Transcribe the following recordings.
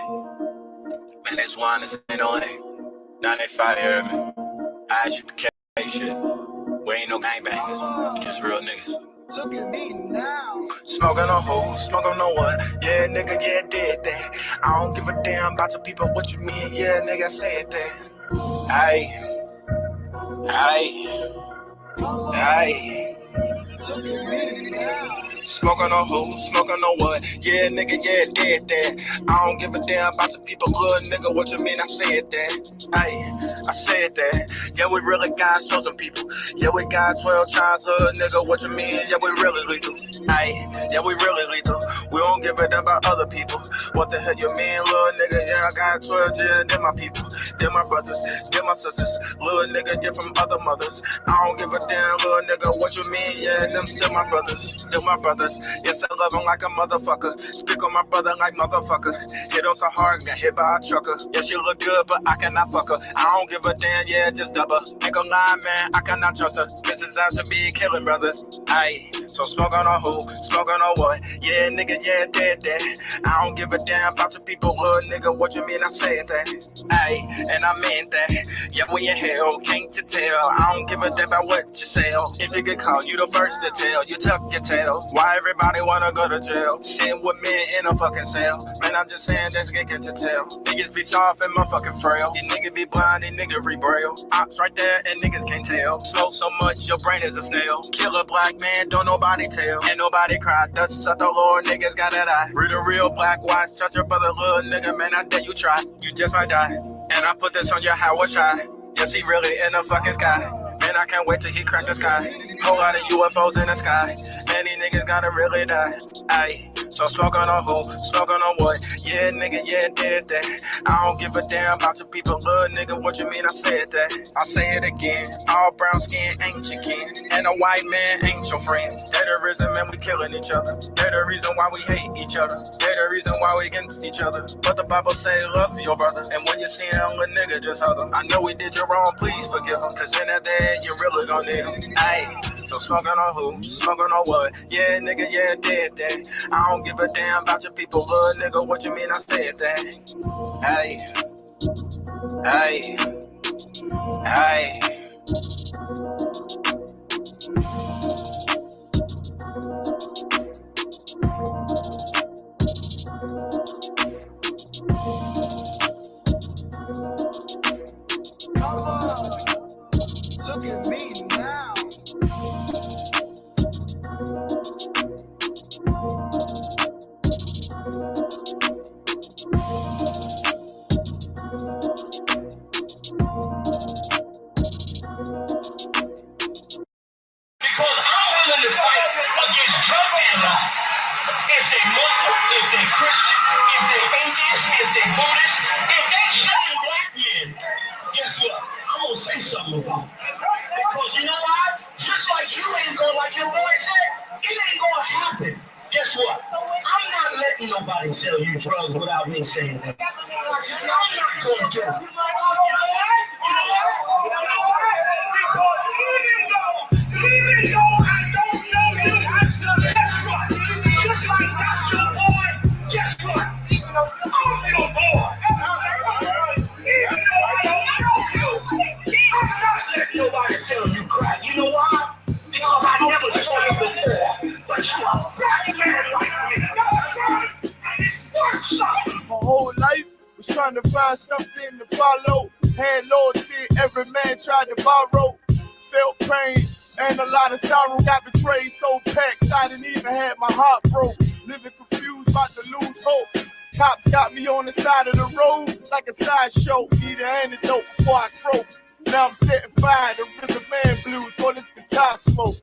Man, this one is ain't no way. 95 urban. Isupk shit. We ain't no gangbangers. We just real niggas. Look at me now. Smoking on who? Smoking on what? Yeah, nigga, yeah, did that. I don't give a damn about your people, what you mean? Yeah, nigga, I said that. Aye. Look at me now. Smoking on who? Smoking on what? Yeah, nigga, yeah, did that. I don't give a damn about your people, good nigga, what you mean? I said that. I said that. Yeah, we really got chosen people. Yeah, we got 12 times hood, nigga, what you mean? Yeah, we really lethal. Yeah, we really lethal. We don't give a damn about other people. What the hell you mean, little nigga? Yeah, I got 12, yeah, they're my people. They're my brothers, they're my sisters. Little nigga, you're from other mothers. I don't give a damn, little nigga, what you mean? Yeah, them still my brothers. They're my brothers. Yes, I love him like a motherfucker. Speak on my brother like motherfucker. Hit on so hard, got hit by a trucker. Yeah, she look good, but I cannot fuck her. I don't give a damn, yeah, just double. Ain't gon' lie, man, I cannot trust her. This is out to be killing brothers. So smoking on who? Smoking on what? Yeah, nigga, yeah, dead. I don't give a damn about your people, little nigga. What you mean? I said that. And I meant that. Yeah, we in hell, can't you tell? I don't give a damn about what you sell. If you get caught, you the first to tell. You tuck your tail. Why everybody wanna go to jail? Sitting with men in a fucking cell. Man, I'm just saying that's get to tell. Niggas be soft and motherfucking frail. These niggas be blind, these niggas rebraille. Ops right there and niggas can't tell. Smoke so much, your brain is a snail. Kill a black man, don't nobody tell. Ain't nobody cry, thus suck the Lord, niggas got that eye. Read a real black watch, touch your brother, little nigga, man, I dare you try. You just might die. And I put this on your Howard Shy. Yes, he really in the fucking sky. Man, I can't wait till he crack the sky. Whole lot of UFOs in the sky. Man, these niggas gotta really die. So smoking on who? Smoking on what? Yeah, nigga, yeah, did that. I don't give a damn about your people, little nigga, what you mean? I said that. I say it again. All brown skin ain't your kin. And a white man ain't your friend. They're the reason, man, we killing each other. They're the reason why we hate each other. They're the reason why we against each other. But the Bible say love your brother. And when you see him, little nigga, just hug him. I know we did you wrong, please forgive him. Cause in that day, you really gon' need him. So smoking on who? Smoking on what? Yeah, nigga, yeah, did that. I don't give a damn about your people, little nigga, what you mean? I said that. Look at me now. Because I'm willing to fight against drug dealers if they Muslim, if they Christian, if they atheist, if they Buddhist, if they shooting black men, guess what? I'm gonna say something about it. Because you know why? Just like you ain't gonna, like your boy said, it ain't gonna happen. Guess what? I'm not letting nobody sell you drugs without me saying that. I'm not gonna do it. Even though I don't know you, guess what? Just like that's your boy, guess what? I'm your boy. Even though I don't know you, I'm not letting nobody sell you crack. You know why? Because I never saw you before. But you're a black man like me. And it's worth something. My whole life was trying to find something to follow. Had loyalty, every man tried to borrow. Felt pain and a lot of sorrow. Got betrayed, so packed I didn't even have my heart broke. Living confused, about to lose hope. Cops got me on the side of the road like a sideshow. Need an antidote before I croak. Now I'm setting fire to rhythm man blues, call this guitar smoke.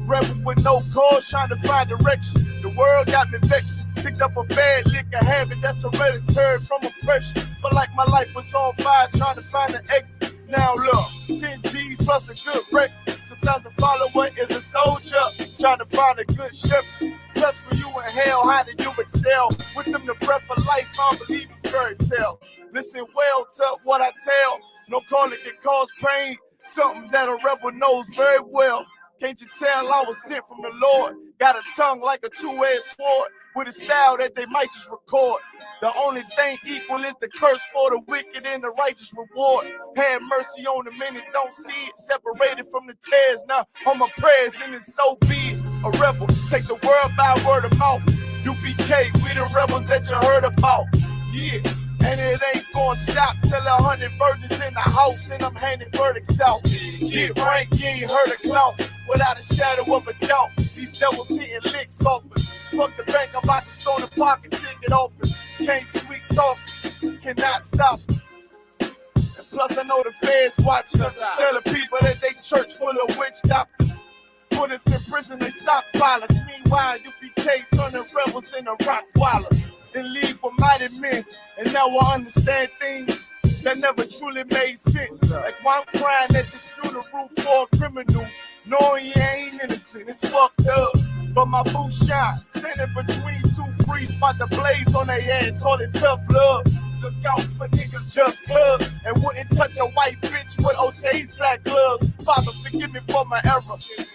Rebel with no cause, trying to find direction. The world got me vexed. Picked up a bad liquor habit that's hereditary from oppression. Feel like my life was on fire, trying to find an exit. Now look, 10 G's plus a good wreck. Sometimes a follower is a soldier, trying to find a good shepherd. Plus when you in hell, how did you excel? Wisdom the breath of life, I don't believe in fairy tale. Listen well to what I tell. No calling can cause pain. Something that a rebel knows very well. Can't you tell I was sent from the Lord? Got a tongue like a two-edged sword. with a style that they might just record. The only thing equal is the curse for the wicked and the righteous reward. Have mercy on the men that don't see it, separated from the tares. Now on my prayers, and it's so be it. A rebel, take the world by word of mouth. UPK, we the rebels that you heard about. Yeah, and it ain't gonna stop till 100 virgins in the house and I'm handing verdicts out. Get rank, you ain't heard a clout without a shadow of a doubt. These devils hitting licks off us. Fuck the bank, I'm about to stone the pocket ticket office. Can't sweet talk us, cannot stop us. And plus I know the feds watching us. Telling people that they church full of witch doctors. Put us in prison, they stockpile us. Meanwhile, UPK turning rebels into rock wallers. And leave with mighty men. And now I understand things that never truly made sense. Like why I'm crying at this funeral for a criminal, knowing he ain't innocent. It's fucked up. But my boo shine, standing between two priests, about to blaze on their ass, call it tough love. Look out for niggas just club and wouldn't touch a white bitch with OJ's black gloves. Father, forgive me for my error.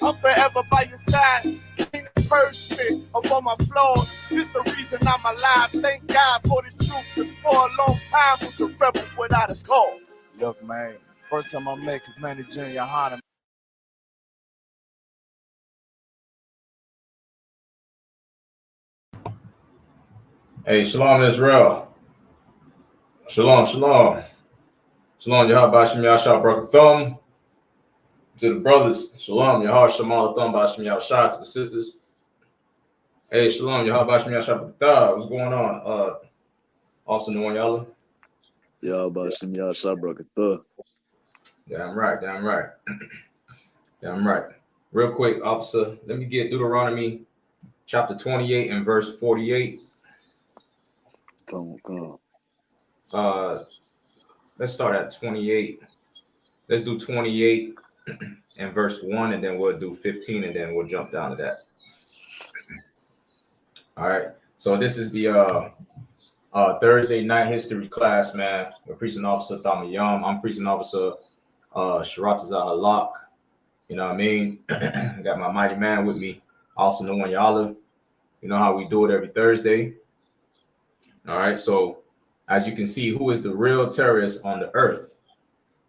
I'm forever by your side. Can't purge me of all my flaws. This the reason I'm alive. Thank God for this truth, cause for a long time was a rebel without a cause. Look, man, first time I met Commanding General Yahanna. Hey, Shalom Israel. Shalom, Shalom. Shalom, Yahweh Shem Yahshua broke a thumb. To the brothers, Shalom, Yahweh Shemal thumb by Shem Yahshua. To the sisters, hey, Shalom, Yahweh Shem Yahshua. What's going on? Also knowing y'all. Yahweh Shem Yahshua broke a thumb. Damn right, damn right. Damn right. Real quick, officer, let me get Deuteronomy chapter 28 and verse 48. Come on. Let's start at 28. Let's do 28 and verse 1, and then we'll do 15, and then we'll jump down to that. All right. So this is the Thursday night history class, man. We're preaching officer THAMAYAM. I'm preaching officer Sharatazah Halak. You know what I mean? I got my mighty man with me, also the one y'all. You know how we do it every Thursday. All right. So as you can see, who is the real terrorist on the earth?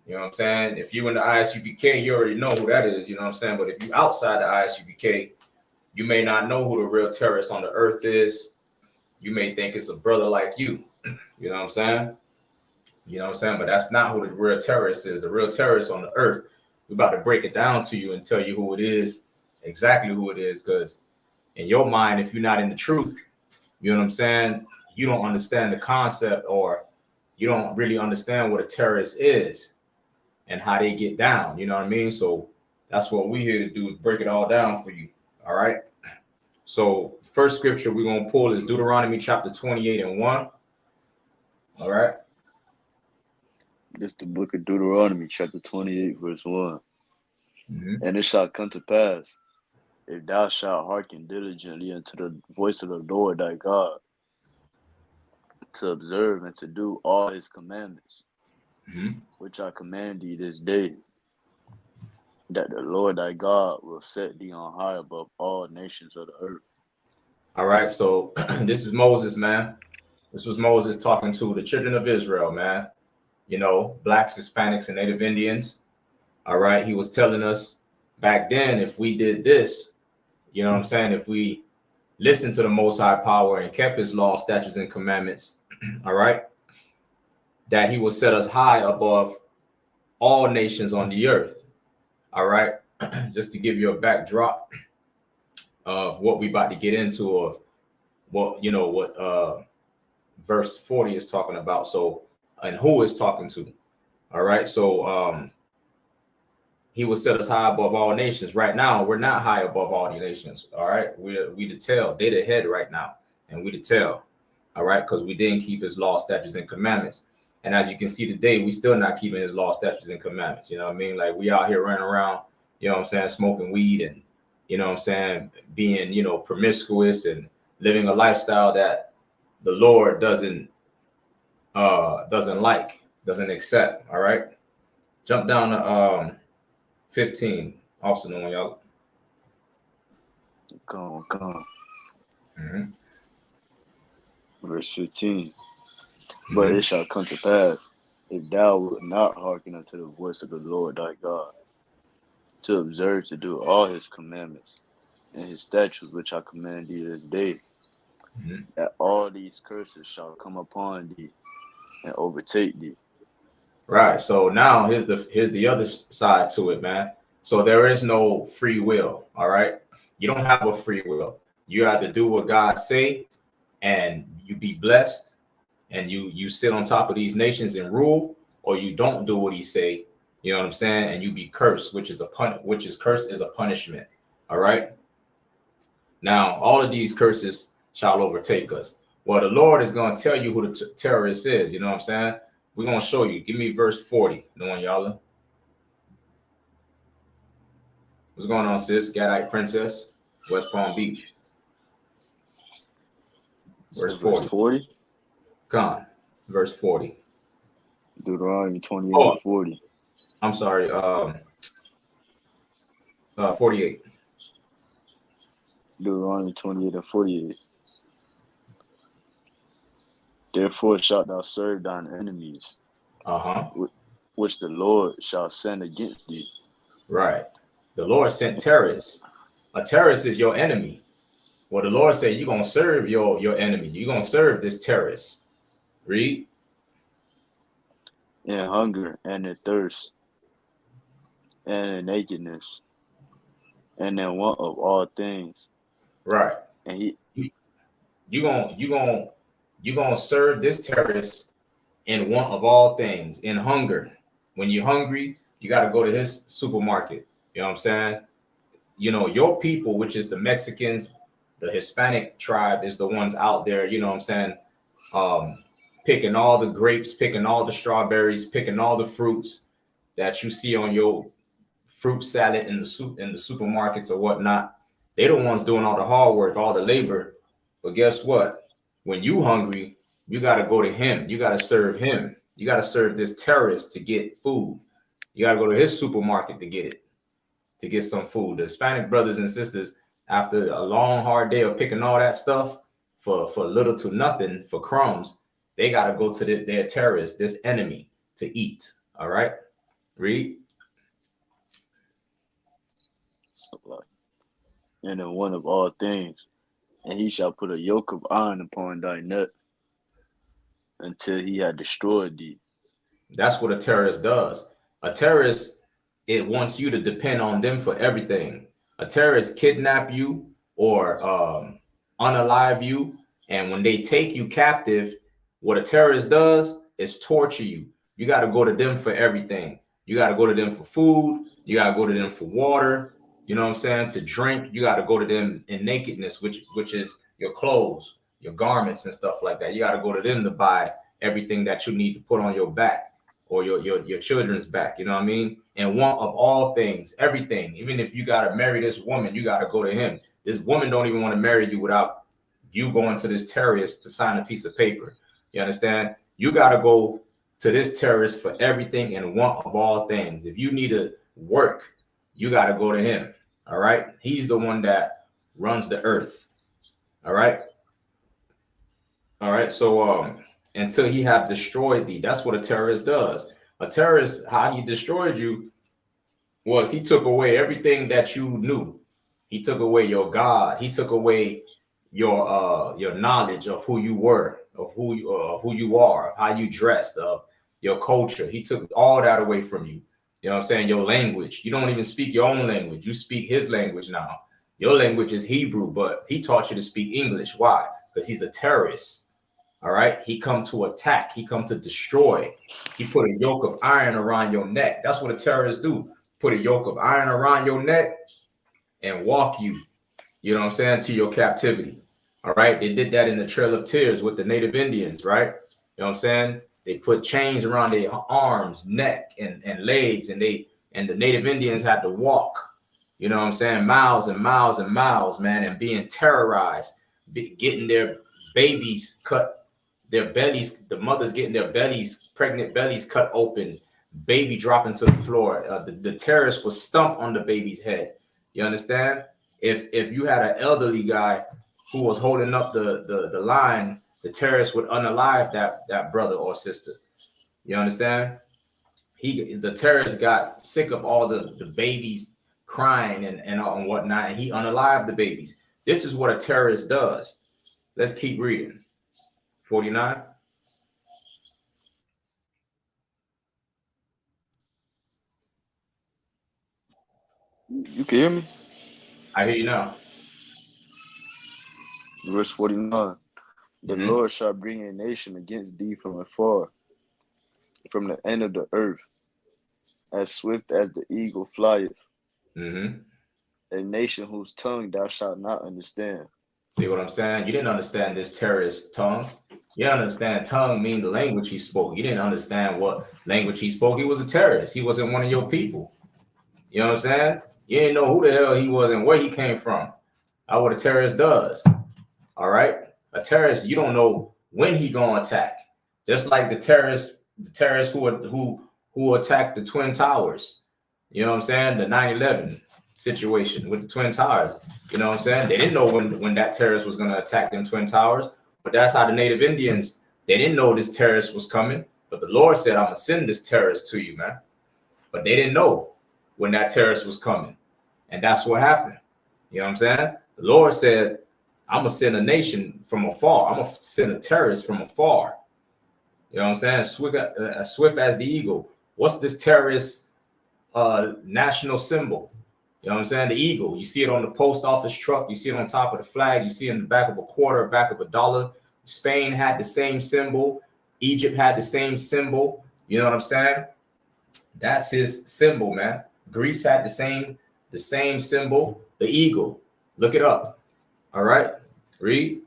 You know what I'm saying? If you in the ISUPK, you already know who that is. You know what I'm saying? But if you outside the ISUPK, you may not know who the real terrorist on the earth is. You may think it's a brother like you. You know what I'm saying? You know what I'm saying? But that's not who the real terrorist is. The real terrorist on the earth, we're about to break it down to you and tell you who it is, exactly who it is. Because in your mind, if you're not in the truth, you know what I'm saying? You don't understand the concept, or you don't really understand what a terrorist is and how they get down. You know what I mean? So that's what we're here to do, is break it all down for you. All right. So first scripture we're going to pull is Deuteronomy chapter 28 and 1. All right. This the book of Deuteronomy, chapter 28, verse 1. Mm-hmm. And it shall come to pass, if thou shalt hearken diligently unto the voice of the Lord thy God, to observe and to do all his commandments, which I command thee this day, that the Lord thy God will set thee on high above all nations of the earth. All right. So this is Moses, man. This was Moses talking to the children of Israel, man. You know, blacks, Hispanics, and Native Indians. All right. He was telling us back then, if we did this, you know what I'm saying? If we listened to the Most High Power and kept his law, statutes, and commandments, all right, that he will set us high above all nations on the earth. All right. Just to give you a backdrop of what we about to get into, of what, you know, what verse 40 is talking about. So, and who is talking to. All right. So he will set us high above all nations. Right now, we're not high above all the nations. All right. We the tail. They the head right now. And we the tail. All right. Because we didn't keep his law, statutes, and commandments. And as you can see today, we still not keeping his law, statutes, and commandments. You know what I mean? Like, we out here running around, you know what I'm saying, smoking weed and, you know what I'm saying, being, you know, promiscuous and living a lifestyle that the Lord doesn't like, doesn't accept. All right. Jump down to 15. Also knowing y'all. Come. Mm-hmm. Verse 15. But it shall come to pass, if thou wilt not hearken unto the voice of the Lord thy God, to observe to do all his commandments and his statutes which I command thee this day, that all these curses shall come upon thee and overtake thee. Right. So now here's the other side to it, man. So there is no free will. All right. You don't have a free will. You have to do what God say, and you be blessed, and you sit on top of these nations and rule, or you don't do what he say. You know what I'm saying? And you be cursed, which is cursed is a punishment. All right. Now all of these curses shall overtake us. Well, the Lord is going to tell you who the terrorist is. You know what I'm saying? We're going to show you. Give me verse 40. No one, y'all. What's going on, sis? Gadite Princess, West Palm Beach. Verse 40. 40? Come on. Verse 40. Deuteronomy 28 and 40. I'm sorry. 48. Deuteronomy 28 and 48. Therefore shalt thou serve thine enemies, which the Lord shall send against thee. Right. The Lord sent terrorists. A terrorist is your enemy. Well, the Lord said you're going to serve your enemy. You're going to serve this terrorist. Read. In hunger and in thirst and in nakedness and in want of all things. Right. And you're gonna serve this terrorist in want of all things, in hunger. When you're hungry, you got to go to his supermarket. You know what I'm saying? You know, your people, which is the Mexicans, the Hispanic tribe, is the ones out there, you know what I'm saying? Picking all the grapes, picking all the strawberries, picking all the fruits that you see on your fruit salad in the supermarkets or whatnot. They're the ones doing all the hard work, all the labor. But guess what? When you hungry, you got to go to him. You got to serve him. You got to serve this terrorist to get food. You got to go to his supermarket to get it, to get some food. The Hispanic brothers and sisters, after a long, hard day of picking all that stuff for little to nothing, for crumbs, they got to go to their terrorist, this enemy, to eat. All right? Read. And in one of all things, and he shall put a yoke of iron upon thy neck until he had destroyed thee. That's what a terrorist does. A terrorist, it wants you to depend on them for everything. A terrorist kidnap you or unalive you, and when they take you captive, what a terrorist does is torture you. You got to go to them for everything. You got to go to them for food. You got to go to them for water. You know what I'm saying? To drink, you got to go to them in nakedness, which is your clothes, your garments and stuff like that. You got to go to them to buy everything that you need to put on your back or your children's back. You know what I mean? And one of all things, everything, even if you got to marry this woman, you got to go to him. This woman don't even want to marry you without you going to this terrorist to sign a piece of paper. You understand? You got to go to this terrorist for everything and one of all things. If you need to work, you got to go to him. All right. He's the one that runs the earth. All right. All right. So until he have destroyed thee, that's what a terrorist does. A terrorist, how he destroyed you was he took away everything that you knew. He took away your God. He took away your knowledge of who you were, of who you are, of how you dressed, of your culture. He took all that away from you. You know what I'm saying? Your language. You don't even speak your own language. You speak his language now. Your language is Hebrew, but he taught you to speak English. Why? Because he's a terrorist. All right. He come to attack. He come to destroy. He put a yoke of iron around your neck. That's what a terrorist do. Put a yoke of iron around your neck and walk you, you know what I'm saying, to your captivity. All right. They did that in the Trail of Tears with the Native Indians, right? You know what I'm saying? They put chains around their arms, neck, and legs, and the Native Indians had to walk, you know what I'm saying, miles and miles and miles, man, and being terrorized, getting their babies cut, their bellies, the mothers getting their bellies, pregnant bellies cut open, baby dropping to the floor. The terrorists would stomp on the baby's head. You understand? If you had an elderly guy who was holding up the line the terrorist would unalive that brother or sister. You understand? The terrorist got sick of all the babies crying and whatnot, and he unalived the babies. This is what a terrorist does. Let's keep reading. 49. You can hear me? I hear you now. Verse 49. The Lord shall bring a nation against thee from afar, from the end of the earth, as swift as the eagle flieth. A nation whose tongue thou shalt not understand. See what I'm saying? You didn't understand this terrorist tongue. You didn't understand tongue mean the language he spoke. You didn't understand what language he spoke. He was a terrorist. He wasn't one of your people. You know what I'm saying? You didn't know who the hell he was and where he came from. That's what a terrorist does. All right? A terrorist, you don't know when he gonna attack. Just like the terrorists who attacked the Twin Towers. You know what I'm saying? The 9/11 situation with the Twin Towers. You know what I'm saying? They didn't know when that terrorist was gonna attack them Twin Towers. But that's how the Native Indians, they didn't know this terrorist was coming. But the Lord said, I'm gonna send this terrorist to you, man. But they didn't know when that terrorist was coming. And that's what happened. You know what I'm saying? The Lord said, I'm going to send a nation from afar. I'm going to send a terrorist from afar. You know what I'm saying? Swift as the eagle. What's this terrorist national symbol? You know what I'm saying? The eagle. You see it on the post office truck. You see it on top of the flag. You see it in the back of a quarter, back of a dollar. Spain had the same symbol. Egypt had the same symbol. You know what I'm saying? That's his symbol, man. Greece had the same symbol, the eagle. Look it up. All right, read.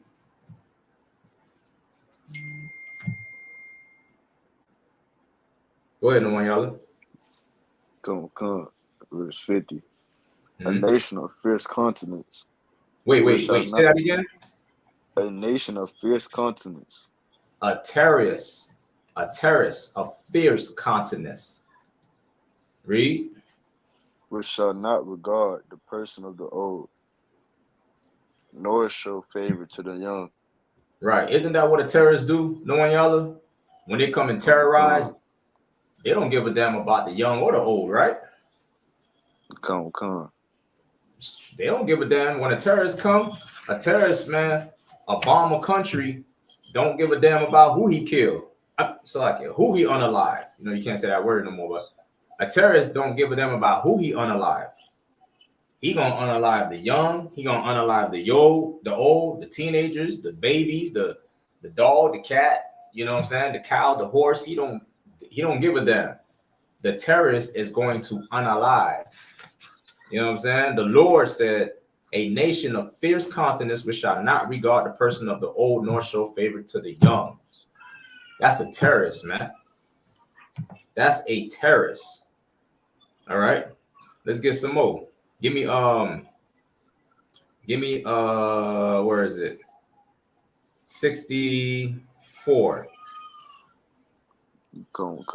Go ahead, Nwanyala. Come. Verse 50. A nation of fierce continents. Wait. Say that again. A nation of fierce continents. A terrorist of fierce continents. Read. Which shall not regard the person of the old, nor show favor to the young. Right. Isn't that what a terrorist do, Nwanyala? When they come and terrorize, they don't give a damn about the young or the old, right? Come. They don't give a damn when a terrorist come. A terrorist, man, a bomb a country, don't give a damn about who he killed. Who he unalive. You know, you can't say that word no more, but a terrorist don't give a damn about who he unalive. He gonna unalive the young. He gonna unalive the old, the teenagers, the babies, the dog, the cat. You know what I'm saying? The cow, the horse. He don't give a damn. The terrorist is going to unalive. You know what I'm saying? The Lord said, a nation of fierce continents which shall not regard the person of the old nor show favor to the young. That's a terrorist, man. That's a terrorist. All right. Let's get some more. Give me where is it? 64. Come.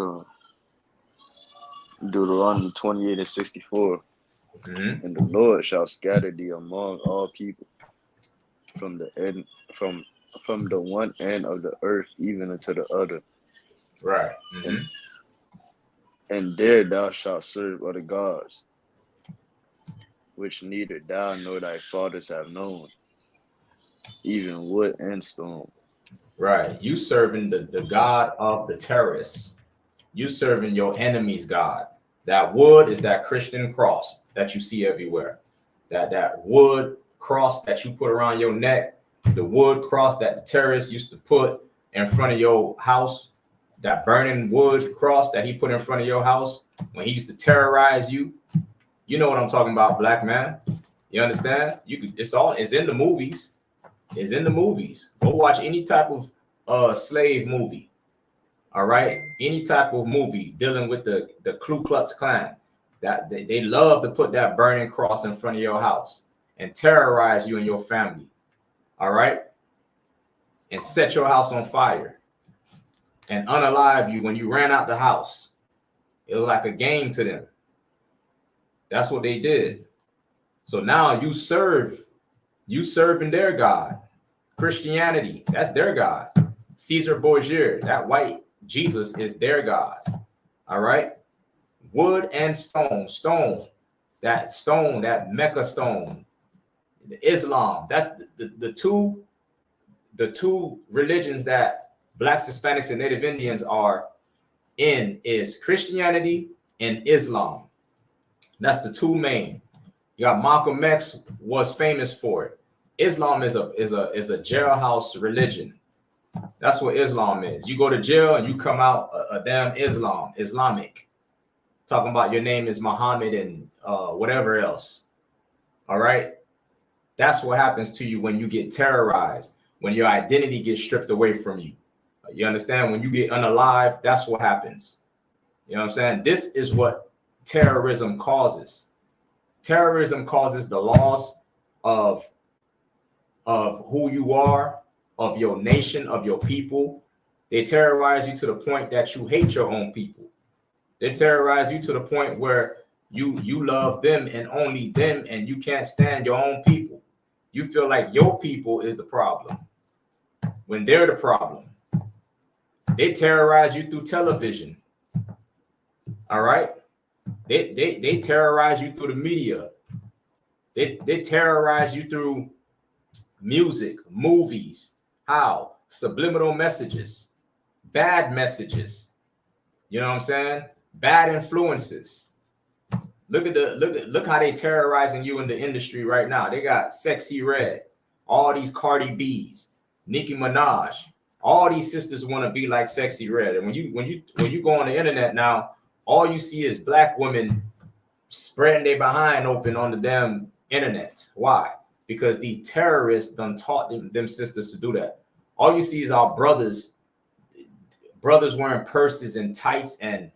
Deuteronomy 28:64. And the Lord shall scatter thee among all people, from the one end of the earth even unto the other. Right. And there thou shalt serve other gods, which neither thou nor thy fathers have known, even wood and stone. Right. You serving the God of the terrorists. You serving your enemy's God. That wood is that Christian cross that you see everywhere. That wood cross that you put around your neck, the wood cross that the terrorists used to put in front of your house, that burning wood cross that he put in front of your house when he used to terrorize you. You know what I'm talking about, black man. You understand? It's in the movies. It's in the movies. Go watch any type of slave movie. All right, any type of movie dealing with the Ku Klux Klan, that they love to put that burning cross in front of your house and terrorize you and your family. All right, and set your house on fire and unalive you when you ran out the house. It was like a game to them. That's what they did. So now you serving their God. Christianity, that's their God. Caesar Borgia, that white Jesus is their God. All right. Wood and stone, that Mecca stone, the Islam. That's the two religions that Blacks, Hispanics, and Native Indians are in is Christianity and Islam. That's the two main. You got Malcolm X was famous for it. Islam is a jailhouse religion. That's what Islam is. You go to jail and you come out a damn Islamic. Talking about your name is Muhammad and whatever else. All right. That's what happens to you when you get terrorized, when your identity gets stripped away from you. You understand? When you get unalive, that's what happens. You know what I'm saying? This is what terrorism causes. Terrorism causes the loss of who you are, of your nation, of your people. They terrorize you to the point that you hate your own people. They terrorize you to the point where you love them and only them, and you can't stand your own people. You feel like your people is the problem when they're the problem. They terrorize you through television. All right. They terrorize you through the media. They terrorize you through music, movies. How? Subliminal messages, bad messages. You know what I'm saying? Bad influences. Look how they terrorizing you in the industry right now. They got Sexy Red, all these Cardi B's, Nicki Minaj. All these sisters want to be like Sexy Red. And when you go on the internet now, all you see is black women spreading their behind open on the damn internet. Why? Because these terrorists done taught them sisters to do that. All you see is our brothers wearing purses and tights, and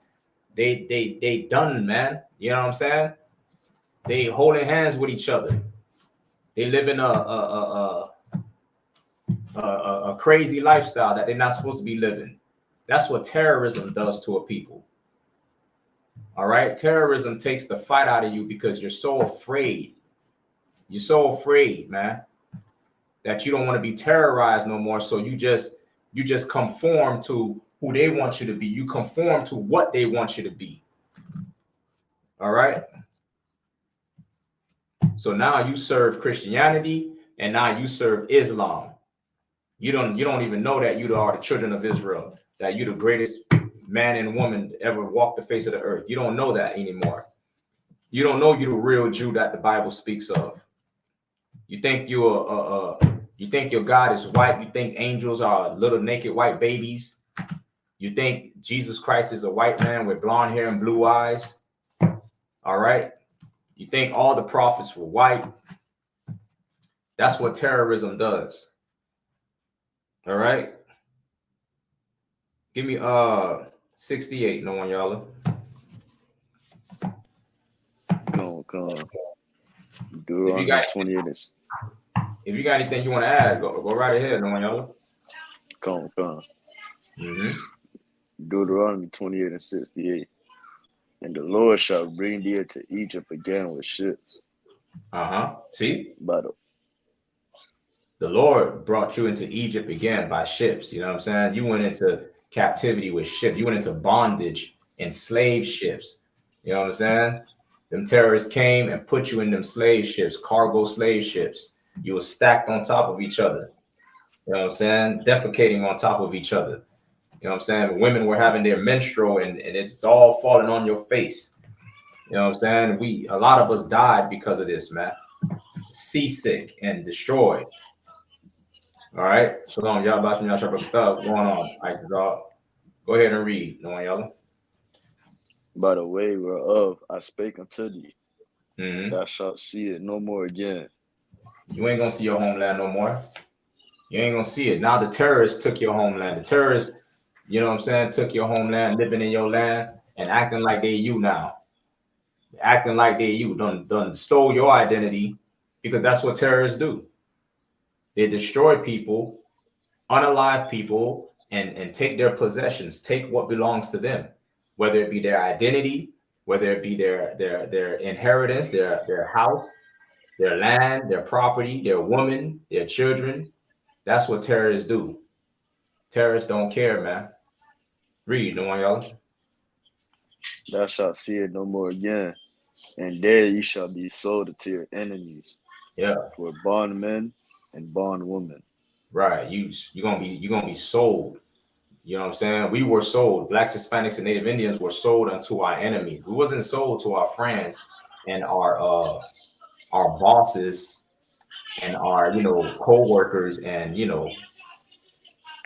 they done, man. You know what I'm saying? They holding hands with each other. They live in a crazy lifestyle that they're not supposed to be living. That's what terrorism does to a people. All right. Terrorism takes the fight out of you because you're so afraid. You're so afraid, man, that you don't want to be terrorized no more. So you just conform to who they want you to be. You conform to what they want you to be. All right. So now you serve Christianity and now you serve Islam. You don't even know that you are the children of Israel, that you're the greatest man and woman to ever walk the face of the earth. You don't know that anymore. You don't know you're the real Jew that the Bible speaks of. You think you think your God is white. You think angels are little naked white babies. You think Jesus Christ is a white man with blonde hair and blue eyes. All right. You think all the prophets were white. That's what terrorism does. All right. Give me 68. No one, y'all. Come. Deuteronomy 28. If you got anything you want to add, go right ahead. No one, y'all. Come. Mm-hmm. Deuteronomy 28:68. And the Lord shall bring thee into Egypt again with ships. See? But the Lord brought you into Egypt again by ships. You know what I'm saying? You went into captivity with ships. You went into bondage in slave ships. You know what I'm saying? Them terrorists came and put you in them slave ships, cargo slave ships. You were stacked on top of each other. You know what I'm saying? Defecating on top of each other. You know what I'm saying? Women were having their menstrual and it's all falling on your face. You know what I'm saying? A lot of us died because of this, man. Seasick and destroyed. All right. Shalom. Y'all about y'all sharp up going on. Isis dog. Go ahead and read. No one y'all. By the way whereof I spake unto thee, Mm-hmm. thou shalt see it no more again. You ain't gonna see your homeland no more. You ain't gonna see it. Now the terrorists took your homeland. The terrorists, you know what I'm saying, took your homeland, living in your land and acting like they you now. Acting like they you done stole your identity, because that's what terrorists do. They destroy people, unalive people, and take their possessions, take what belongs to them, whether it be their identity, whether it be their inheritance, their house, their land, their property, their woman, their children. That's what terrorists do. Terrorists don't care, man. Read, no one, y'all. Thou shalt see it no more again, and there ye shall be sold to your enemies. Yeah. For bondmen and bondwomen. Right. You're gonna be sold. You know what I'm saying? We were sold. Blacks, Hispanics, and Native Indians were sold unto our enemies. We wasn't sold to our friends and our bosses and our co-workers and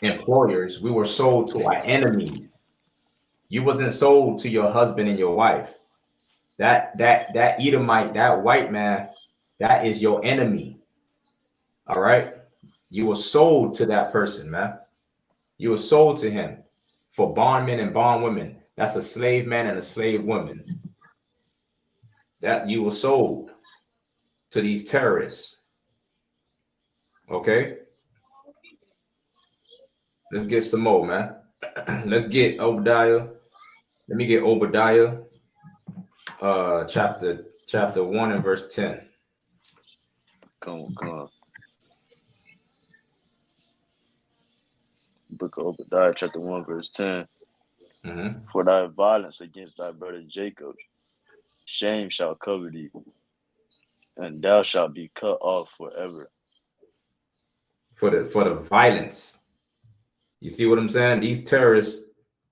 employers. We were sold to our enemies. You wasn't sold to your husband and your wife. That Edomite, that white man, that is your enemy. All right. You were sold to that person, man. You were sold to him for bondmen and bondwomen. That's a slave man and a slave woman. That you were sold to these terrorists. Okay. Let's get some more, man. Let's get Obadiah. Let me get Obadiah, chapter 1 and verse 10. Come on. Book of Obadiah, chapter 1, verse 10. Mm-hmm. For thy violence against thy brother Jacob, shame shall cover thee, and thou shalt be cut off forever. For the violence. You see what I'm saying? These terrorists,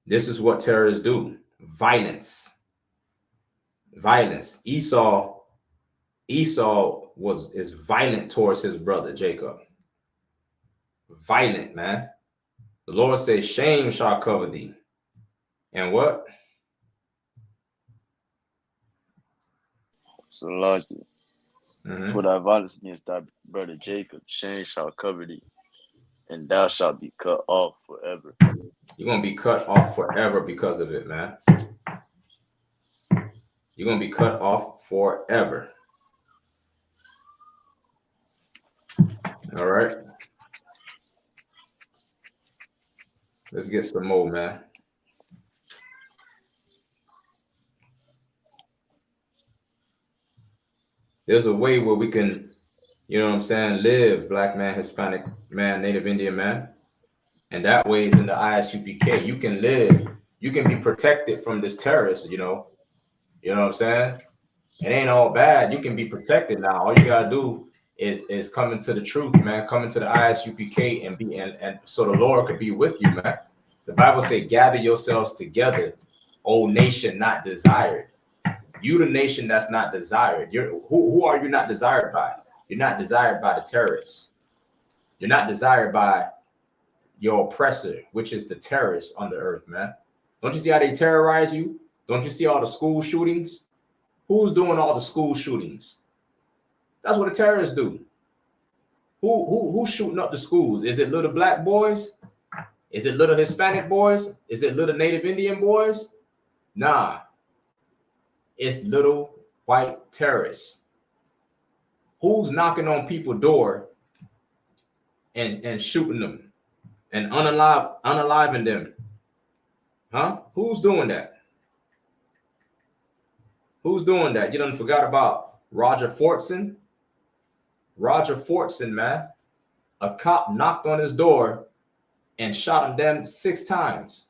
this is what terrorists do. Violence. Esau is violent towards his brother Jacob. Violent, man. The Lord says, shame shall cover thee. And what? So lucky. For thy violence against thy brother Jacob, shame shall cover thee, and thou shalt be cut off forever. You're going to be cut off forever because of it, man. You're going to be cut off forever. All right. Let's get some more, man. There's a way where we can, live black man, Hispanic man, Native Indian man. And that way is in the ISUPK. You can live, you can be protected from this terrorist, you know what I'm saying? It ain't all bad. You can be protected now. All you gotta do is come into the truth, man. Come into the ISUPK and so the Lord could be with you, man. The Bible say, gather yourselves together, O nation not desired. You the nation that's not desired. Who are you not desired by? You're not desired by the terrorists. You're not desired by your oppressor, which is the terrorists on the earth, man. Don't you see how they terrorize you? Don't you see all the school shootings? Who's doing all the school shootings? That's what the terrorists do. Who's shooting up the schools? Is it little black boys? Is it little Hispanic boys? Is it little Native Indian boys? Nah. It's little white terrorists. Who's knocking on people's door and shooting them and unaliving them? Huh? Who's doing that? Who's doing that? You done forgot about Roger Fortson? Roger Fortson, man. A cop knocked on his door and shot him down 6 times.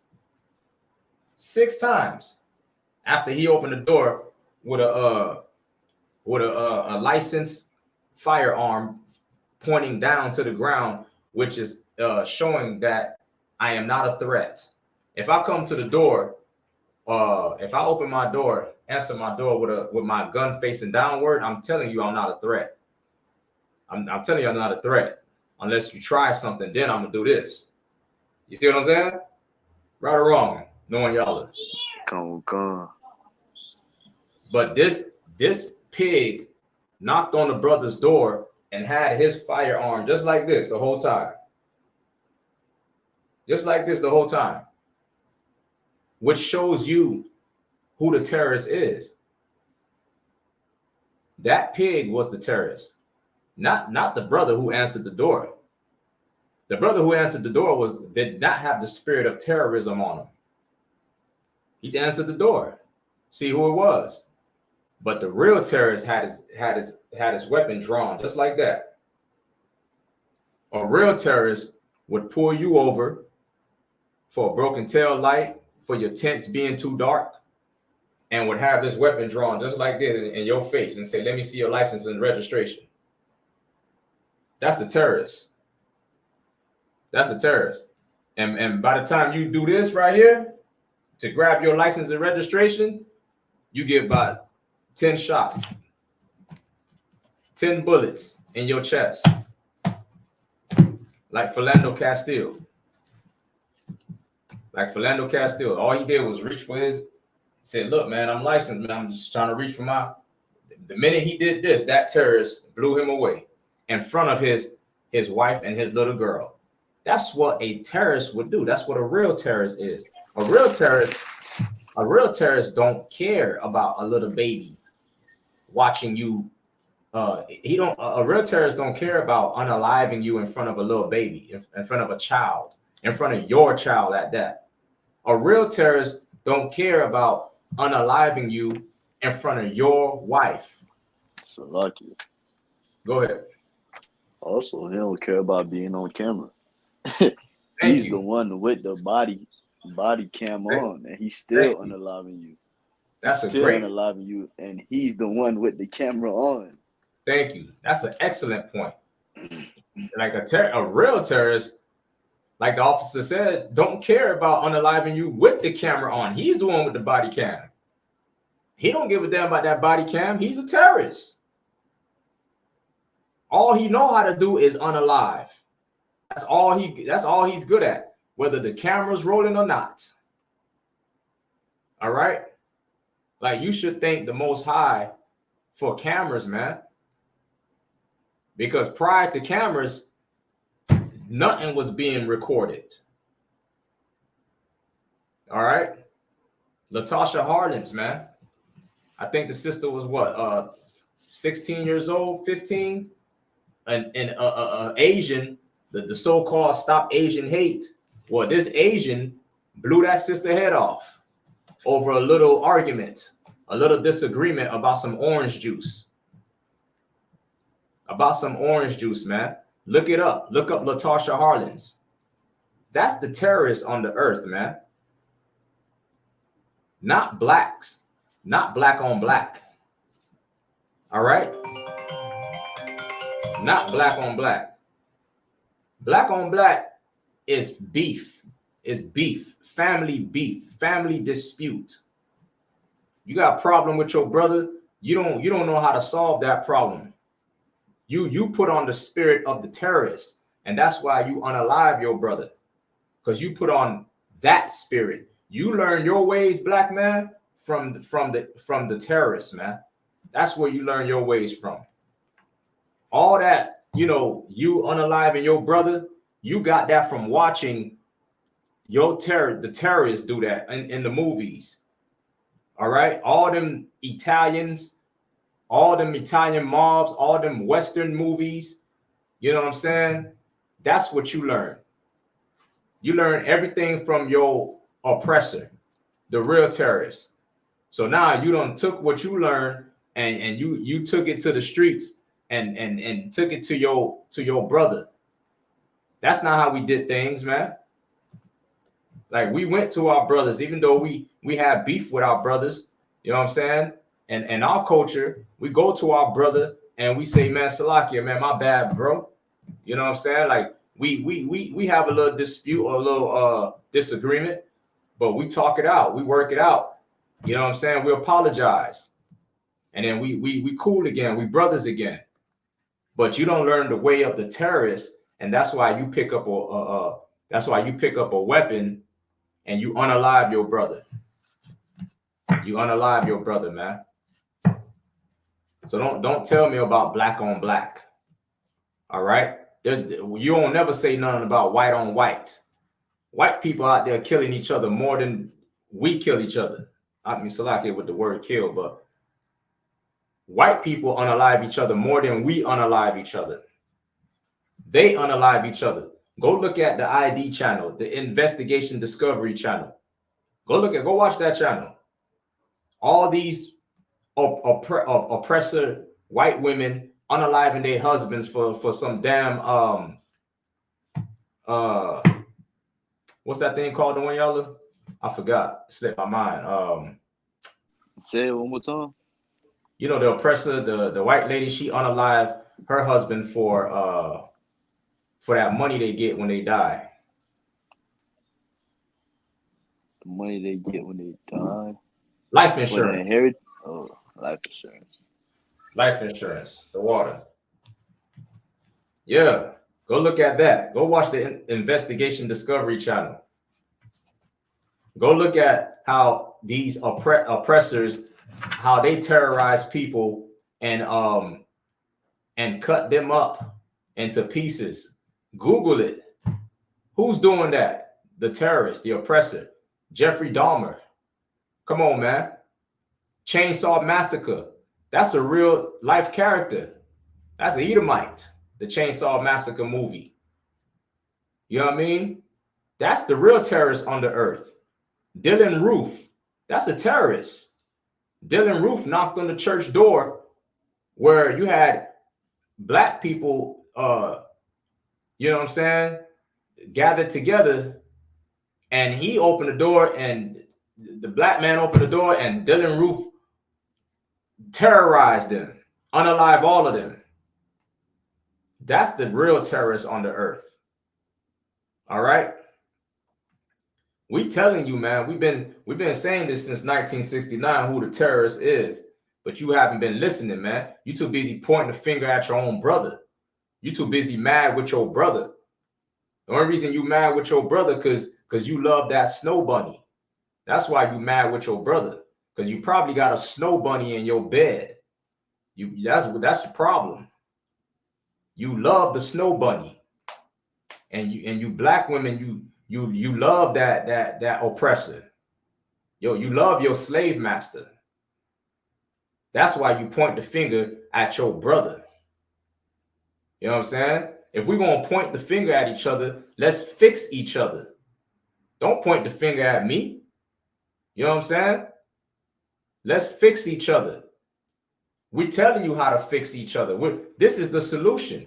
6 times. After he opened the door with a licensed firearm pointing down to the ground, which is showing that I am not a threat. If I come to the door, if I open my door, answer my door with my gun facing downward, I'm telling you I'm not a threat. I'm telling you I'm not a threat. Unless you try something, then I'm gonna do this. You see what I'm saying? Right or wrong? Knowing y'all. Come. But this pig knocked on the brother's door and had his firearm just like this the whole time. Just like this the whole time. Which shows you who the terrorist is. That pig was the terrorist, not the brother who answered the door. The brother who answered the door did not have the spirit of terrorism on him. He answered the door. See who it was. But the real terrorist had his weapon drawn just like that. A real terrorist would pull you over for a broken tail light, for your tents being too dark, and would have this weapon drawn just like this in your face and say, let me see your license and registration. That's a terrorist. That's a terrorist. And by the time you do this right here, to grab your license and registration, you get about 10 shots, 10 bullets in your chest, like Philando Castile. Like Philando Castile. All he did was reach for his, said, look, man, I'm licensed, man. I'm just trying to reach for my, the minute he did this, that terrorist blew him away in front of his wife and his little girl. That's what a terrorist would do. That's what a real terrorist is. A real terrorist don't care about a little baby watching you. A real terrorist don't care about unaliving you in front of a little baby, in front of a child, in front of your child at that. A real terrorist don't care about unaliving you in front of your wife. So lucky. Go ahead. Also, he don't care about being on camera. He's the one with the body cam on, and he's still unaliving you. That's a great unaliving you, and he's the one with the camera on. Thank you. That's an excellent point. Like a real terrorist, like the officer said, don't care about unaliving you with the camera on. He's the one with the body cam. He don't give a damn about that body cam. He's a terrorist. All he know how to do is unalive. That's all he's good at, whether the camera's rolling or not. All right? Like, you should thank the Most High for cameras, man. Because prior to cameras, nothing was being recorded. All right? Latasha Harlins, man. I think the sister was what, 16 years old, 15? And Asian, the so-called Stop Asian Hate. Well, this Asian blew that sister head off over a little argument, a little disagreement about some orange juice. About some orange juice, man. Look it up. Look up Latasha Harlins. That's the terrorist on the earth, man. Not blacks. Not black on black. All right? Not black on black. Black on black is beef. Is beef. Family dispute. You got a problem with your brother, you don't know how to solve that problem. You put on the spirit of the terrorist, and that's why you unalive your brother, because you put on that spirit. You learn your ways, black man, from the terrorists, man. That's where you learn your ways from. All that, you unaliving your brother, you got that from watching the terrorists do that in the movies. All right, all them Italians, all them Italian mobs, all them Western movies, you know what I'm saying? That's what you learn. You learn everything from your oppressor, the real terrorist. So now you done took what you learned and you took it to the streets and took it to your brother. That's not how we did things, man. Like, we went to our brothers, even though we had beef with our brothers, you know what I'm saying? And our culture, we go to our brother and we say, man, Salakia, man, my bad, bro. You know what I'm saying? Like, we have a little dispute or a little disagreement, but we talk it out, we work it out. You know what I'm saying? We apologize. And then we cool again, we brothers again. But you don't learn the way of the terrorist, and that's why you pick up a weapon and you unalive your brother. You unalive your brother, man. So don't tell me about black on black. All right? You won't never say nothing about white on white. White people out there killing each other more than we kill each other. I mean, Salakia with the word kill, but white people unalive each other more than we unalive each other. They unalive each other. Go look at the ID channel, the Investigation Discovery channel. Go watch that channel. All these oppressor white women unaliving their husbands for some damn what's that thing called, the one y'all? I forgot. It slipped my mind. Say it one more time. You know, the oppressor, the white lady, she unalived her husband for that money they get when they die. The money they get when they die. Life For the insurance. inherit. Oh, life insurance. Life insurance. The water. Yeah. Go look at that. Go watch the Investigation Discovery Channel. Go look at how these oppressors, how they terrorize people and cut them up into pieces. Google it. Who's doing that? The terrorist, the oppressor, Jeffrey Dahmer. Come on, man. Chainsaw Massacre. That's a real life character. That's an Edomite, the Chainsaw Massacre movie. You know what I mean? That's the real terrorist on the earth. Dylan Roof, that's a terrorist. Dylan Roof knocked on the church door where you had black people, you know what I'm saying, gathered together, and he opened the door, and the black man opened the door, and Dylan Roof terrorized them, unalive all of them. That's the real terrorist on the earth. All right. We telling you, man, we've been saying this since 1969, who the terrorist is, but you haven't been listening, man. You too busy pointing the finger at your own brother. You too busy mad with your brother. The only reason you mad with your brother because you love that snow bunny. That's why you mad with your brother, because you probably got a snow bunny in your bed. That's the problem. You love the snow bunny, and you black women, you love that oppressor. You love your slave master. That's why you point the finger at your brother. You know what I'm saying? If we're gonna point the finger at each other, let's fix each other. Don't point the finger at me. You know what I'm saying? Let's fix each other. We're telling you how to fix each other. This is the solution.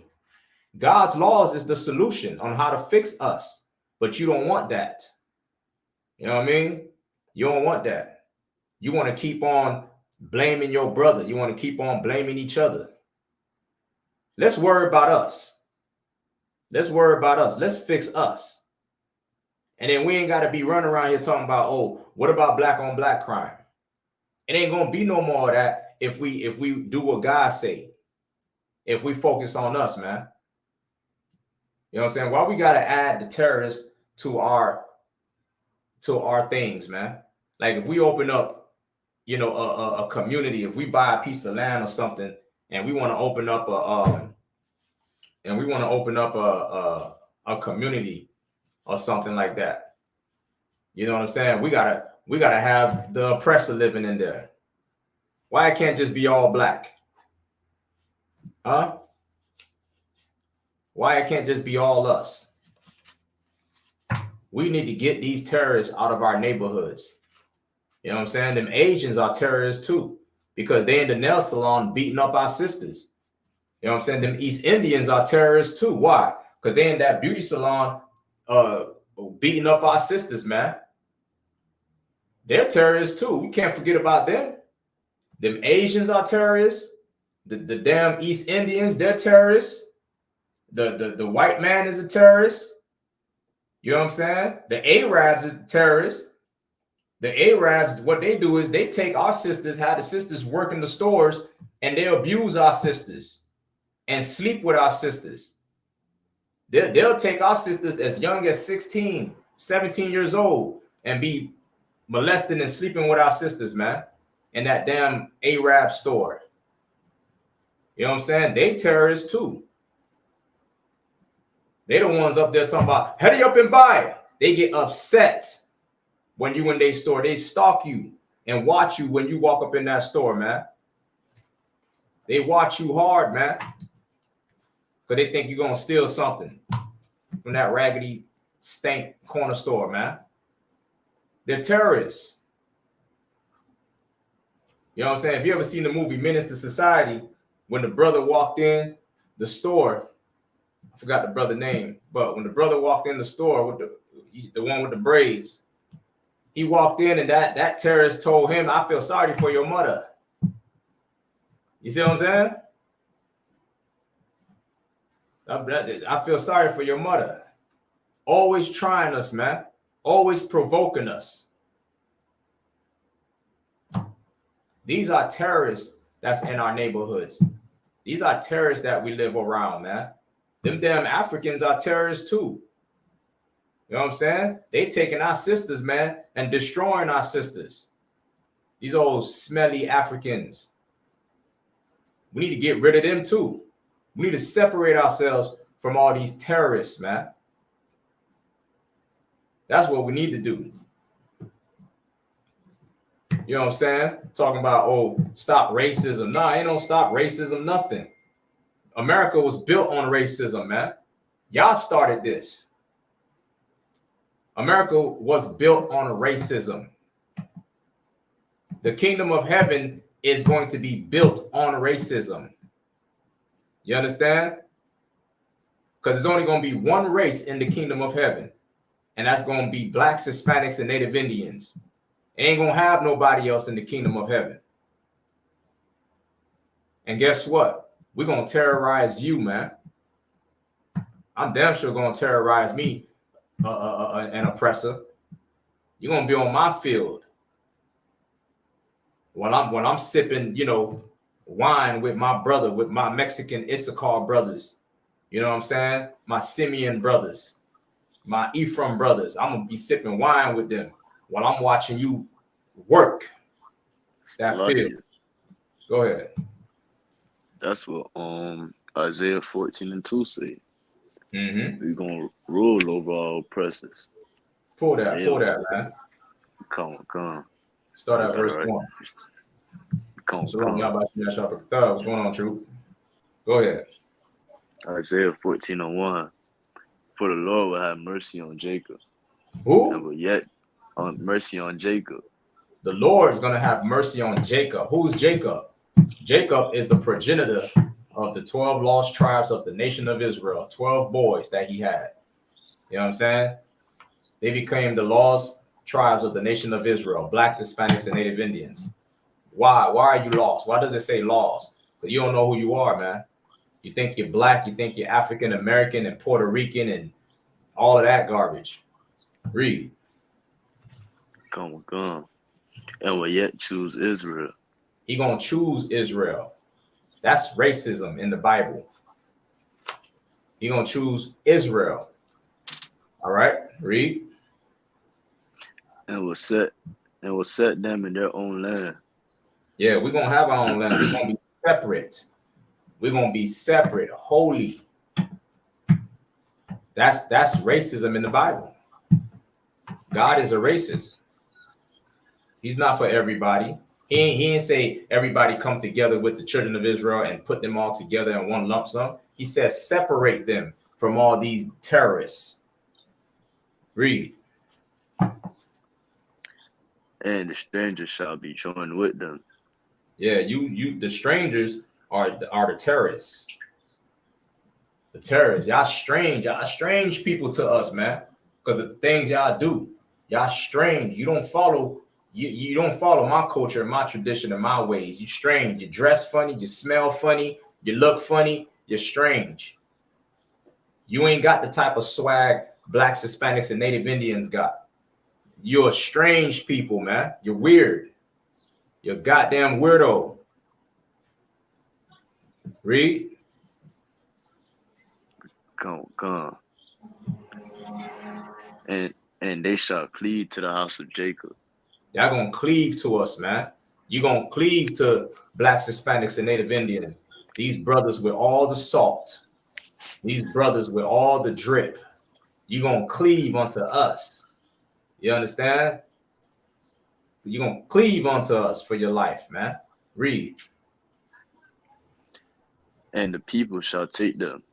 God's laws is the solution on how to fix us, but you don't want that. You know what I mean? You don't want that. You want to keep on blaming your brother. You want to keep on blaming each other. Let's worry about us. Let's worry about us. Let's fix us. And then we ain't got to be running around here talking about, oh, what about black on black crime? It ain't going to be no more of that if we do what God say. If we focus on us, man. You know what I'm saying? Why we got to add the terrorists to our things, man? Like if we open up, you know, a community, if we buy a piece of land or something, and we want to open up a community or something like that. You know what I'm saying? We gotta have the oppressor living in there. Why it can't just be all black? Huh? Why it can't just be all us? We need to get these terrorists out of our neighborhoods. You know what I'm saying? Them Asians are terrorists too, because they in the nail salon beating up our sisters. You know what I'm saying? Them East Indians are terrorists too. Why? Because they in that beauty salon beating up our sisters, man. They're terrorists too. We can't forget about them. Them Asians are terrorists. The damn East Indians, they're terrorists. The white man is a terrorist. You know what I'm saying? The Arabs is terrorists. The Arabs, what they do is they take our sisters, have the sisters work in the stores, and they abuse our sisters and sleep with our sisters. They'll take our sisters as young as 16, 17 years old and be molesting and sleeping with our sisters, man, in that damn Arab store. You know what I'm saying? They terrorists too. They the ones up there talking about, hurry up and buy it. They get upset when you in their store. They stalk you and watch you when you walk up in that store, man. They watch you hard, man, because they think you're going to steal something from that raggedy, stank corner store, man. They're terrorists. You know what I'm saying? If you ever seen the movie Menace to Society, when the brother walked in the store, I forgot the brother name, but when the brother walked in the store with the one with the braids, he walked in and that terrorist told him, "I feel sorry for your mother." You see what I'm saying? I feel sorry for your mother. Always trying us, man. Always provoking us. These are terrorists that's in our neighborhoods. These are terrorists that we live around, man. Them damn Africans are terrorists too. You know what I'm saying? They taking our sisters, man, and destroying our sisters. These old smelly Africans. We need to get rid of them too. We need to separate ourselves from all these terrorists, man. That's what we need to do. You know what I'm saying? Talking about, oh, stop racism. Nah, ain't no stop racism, nothing. America was built on racism, man. Y'all started this. America was built on racism. The kingdom of heaven is going to be built on racism. You understand? Because there's only going to be one race in the kingdom of heaven, and that's going to be blacks, Hispanics, and Native Indians. Ain't going to have nobody else in the kingdom of heaven. And guess what? We're going to terrorize you, man. I'm damn sure going to terrorize me, an oppressor. You're going to be on my field. When I'm sipping, wine with my brother, with my Mexican Isupk brothers. You know what I'm saying? My Simeon brothers, my Ephraim brothers. I'm going to be sipping wine with them while I'm watching you work that field. Go ahead. That's what Isaiah 14:2 say. Mm-hmm. We're going to rule over our oppressors. Pull that, man. Come. Start at verse 1. What's going on, Troop? Go ahead. Isaiah 14:1. For the Lord will have mercy on Jacob. Who? And will yet mercy on Jacob. The Lord is going to have mercy on Jacob. Who's Jacob? Jacob is the progenitor of the 12 lost tribes of the nation of Israel. 12 boys that he had. You know what I'm saying? They became the lost tribes of the nation of Israel. Blacks, Hispanics, and Native Indians. Why? Why are you lost? Why does it say lost? Because you don't know who you are, man. You think you're black. You think you're African American and Puerto Rican and all of that garbage. Read. Come. And will yet choose Israel. He gonna choose Israel. That's racism in the Bible. He gonna choose Israel. All right, read. And will set them in their own land. Yeah, we're gonna have our own land. We're gonna be separate. We're gonna be separate, holy. That's racism in the Bible. God is a racist. He's not for everybody. He ain't say everybody come together with the children of Israel and put them all together in one lump sum. He says separate them from all these terrorists. Read. And the strangers shall be joined with them. Yeah, the strangers are the terrorists. The terrorists. Y'all strange people to us, man. Because of the things y'all do. Y'all strange. You don't follow my culture, my tradition, and my ways. You strange. You dress funny, you smell funny, you look funny, you're strange. You ain't got the type of swag blacks, Hispanics, and Native Indians got. You're strange people, man. You're weird. You're goddamn weirdo. Read. Come. And they shall cleave to the house of Jacob. Y'all gonna cleave to us, man. You gonna cleave to blacks, Hispanics, and Native Indians. These brothers with all the salt. These brothers with all the drip. You gonna cleave unto us. You understand? You gonna cleave unto us for your life, man. Read. And the people shall take them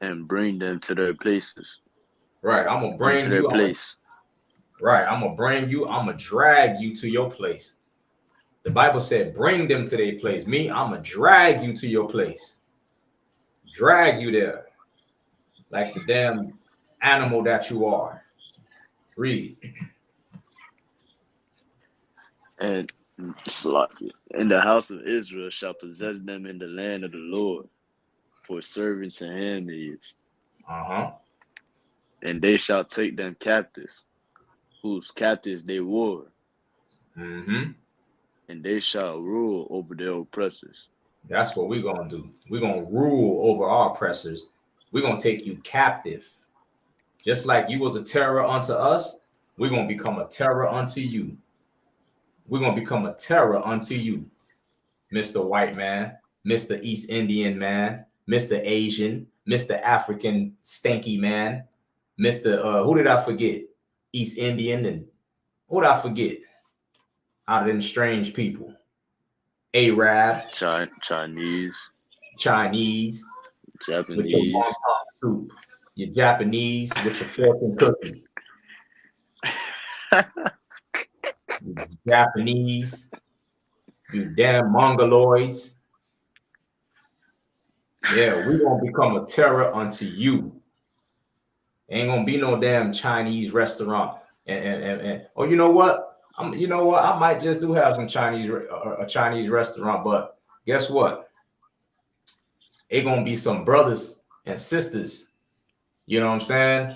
and bring them to their places. Right, I'm gonna bring to their place. I'm gonna drag you to your place. The Bible said, bring them to their place. Me, I'm gonna drag you to your place. Drag you there. like the damn animal that you are. Read. And Salakia. And the house of Israel shall possess them in the land of the Lord for servants and handmaids. And they shall take them captives, whose captives they were. Mm-hmm. And they shall rule over their oppressors. That's what we're going to do. We're going to rule over our oppressors. We're going to take you captive. Just like you was a terror unto us, we're going to become a terror unto you. We're going to become a terror unto you, Mr. White man, Mr. East Indian man, Mr. Asian, Mr. African stanky man, Mr. Who did I forget? East Indian, and who did I forget? Out of them strange people. Arab, Chinese, Japanese, with your Japanese. wonton soup, your Japanese with your fork and cookie, you Japanese, you damn mongoloids. Yeah, we're gonna become a terror unto you. Ain't gonna be no damn Chinese restaurant. And oh, you know what? I might just do have some a Chinese restaurant, but guess what? It gonna be some brothers and sisters, you know what I'm saying?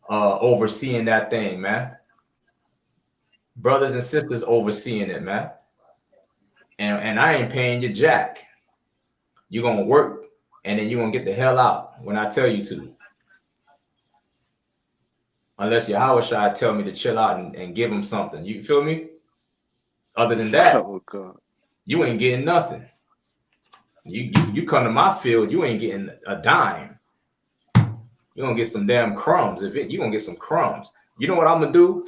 Overseeing that thing, man. Brothers and sisters overseeing it, man. And I ain't paying you jack. You're gonna work and then you're gonna get the hell out when I tell you to. Unless Yahawashi tell me to chill out and give him something. You feel me? Other than that, Oh, God. You ain't getting nothing. You come to my field, you ain't getting a dime. You're gonna get some damn crumbs. You're gonna get some crumbs. You know what I'm gonna do?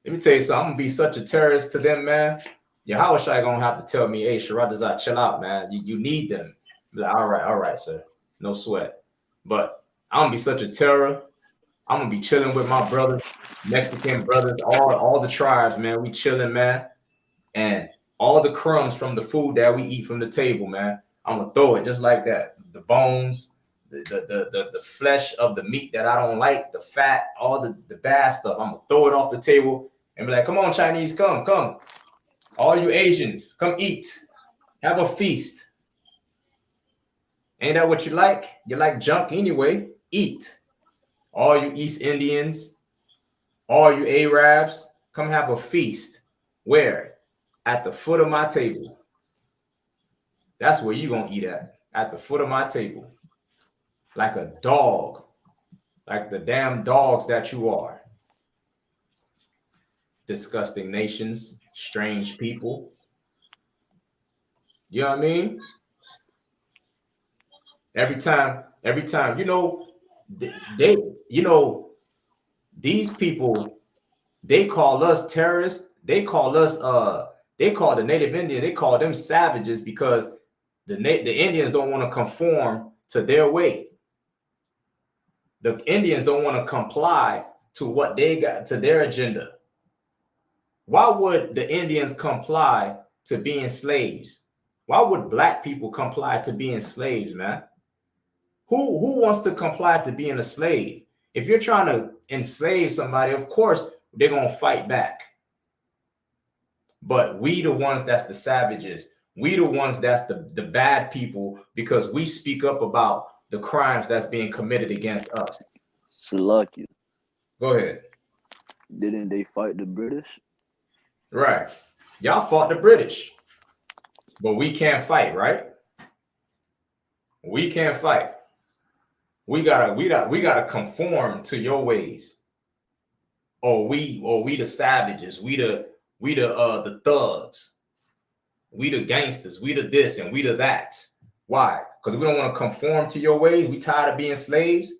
Let me tell you something. I'm gonna be such a terrorist to them, man. Yahawashi gonna have to tell me, hey, Sharadazai, chill out, man. You need them. Be like, all right, sir. No sweat. But I'm gonna be such a terror. I'm gonna be chilling with my brothers, Mexican brothers, all the tribes, man. We chilling, man. And all the crumbs from the food that we eat from the table, man, I'm gonna throw it just like that. The bones, the flesh of the meat that I don't like, the fat, all the bad stuff. I'm gonna throw it off the table and be like, come on, Chinese, come. All you Asians, come eat. Have a feast. Ain't that what you like? You like junk anyway. Eat. All you East Indians, all you Arabs, come have a feast. Where? At the foot of my table. That's where you're going to eat at the foot of my table. Like a dog, like the damn dogs that you are. Disgusting nations, strange people. You know what I mean? Every time, you know, these people, they call us terrorists. They call the Native Indians, they call them savages because the Indians don't want to conform to their way. The Indians don't want to comply to what they got, to their agenda. Why would the Indians comply to being slaves? Why would black people comply to being slaves, man? Who wants to comply to being a slave? If you're trying to enslave somebody, of course, they're going to fight back. But we the ones that's the savages. We the ones that's the bad people because we speak up about the crimes that's being committed against us. Salakia. Go ahead. Didn't they fight the British? Right. Y'all fought the British. But we can't fight, right? We can't fight. We gotta conform to your ways. Or we the savages. We the thugs. We the gangsters. We the this and we the that. Why? Because we don't want to conform to your ways. We tired of being slaves.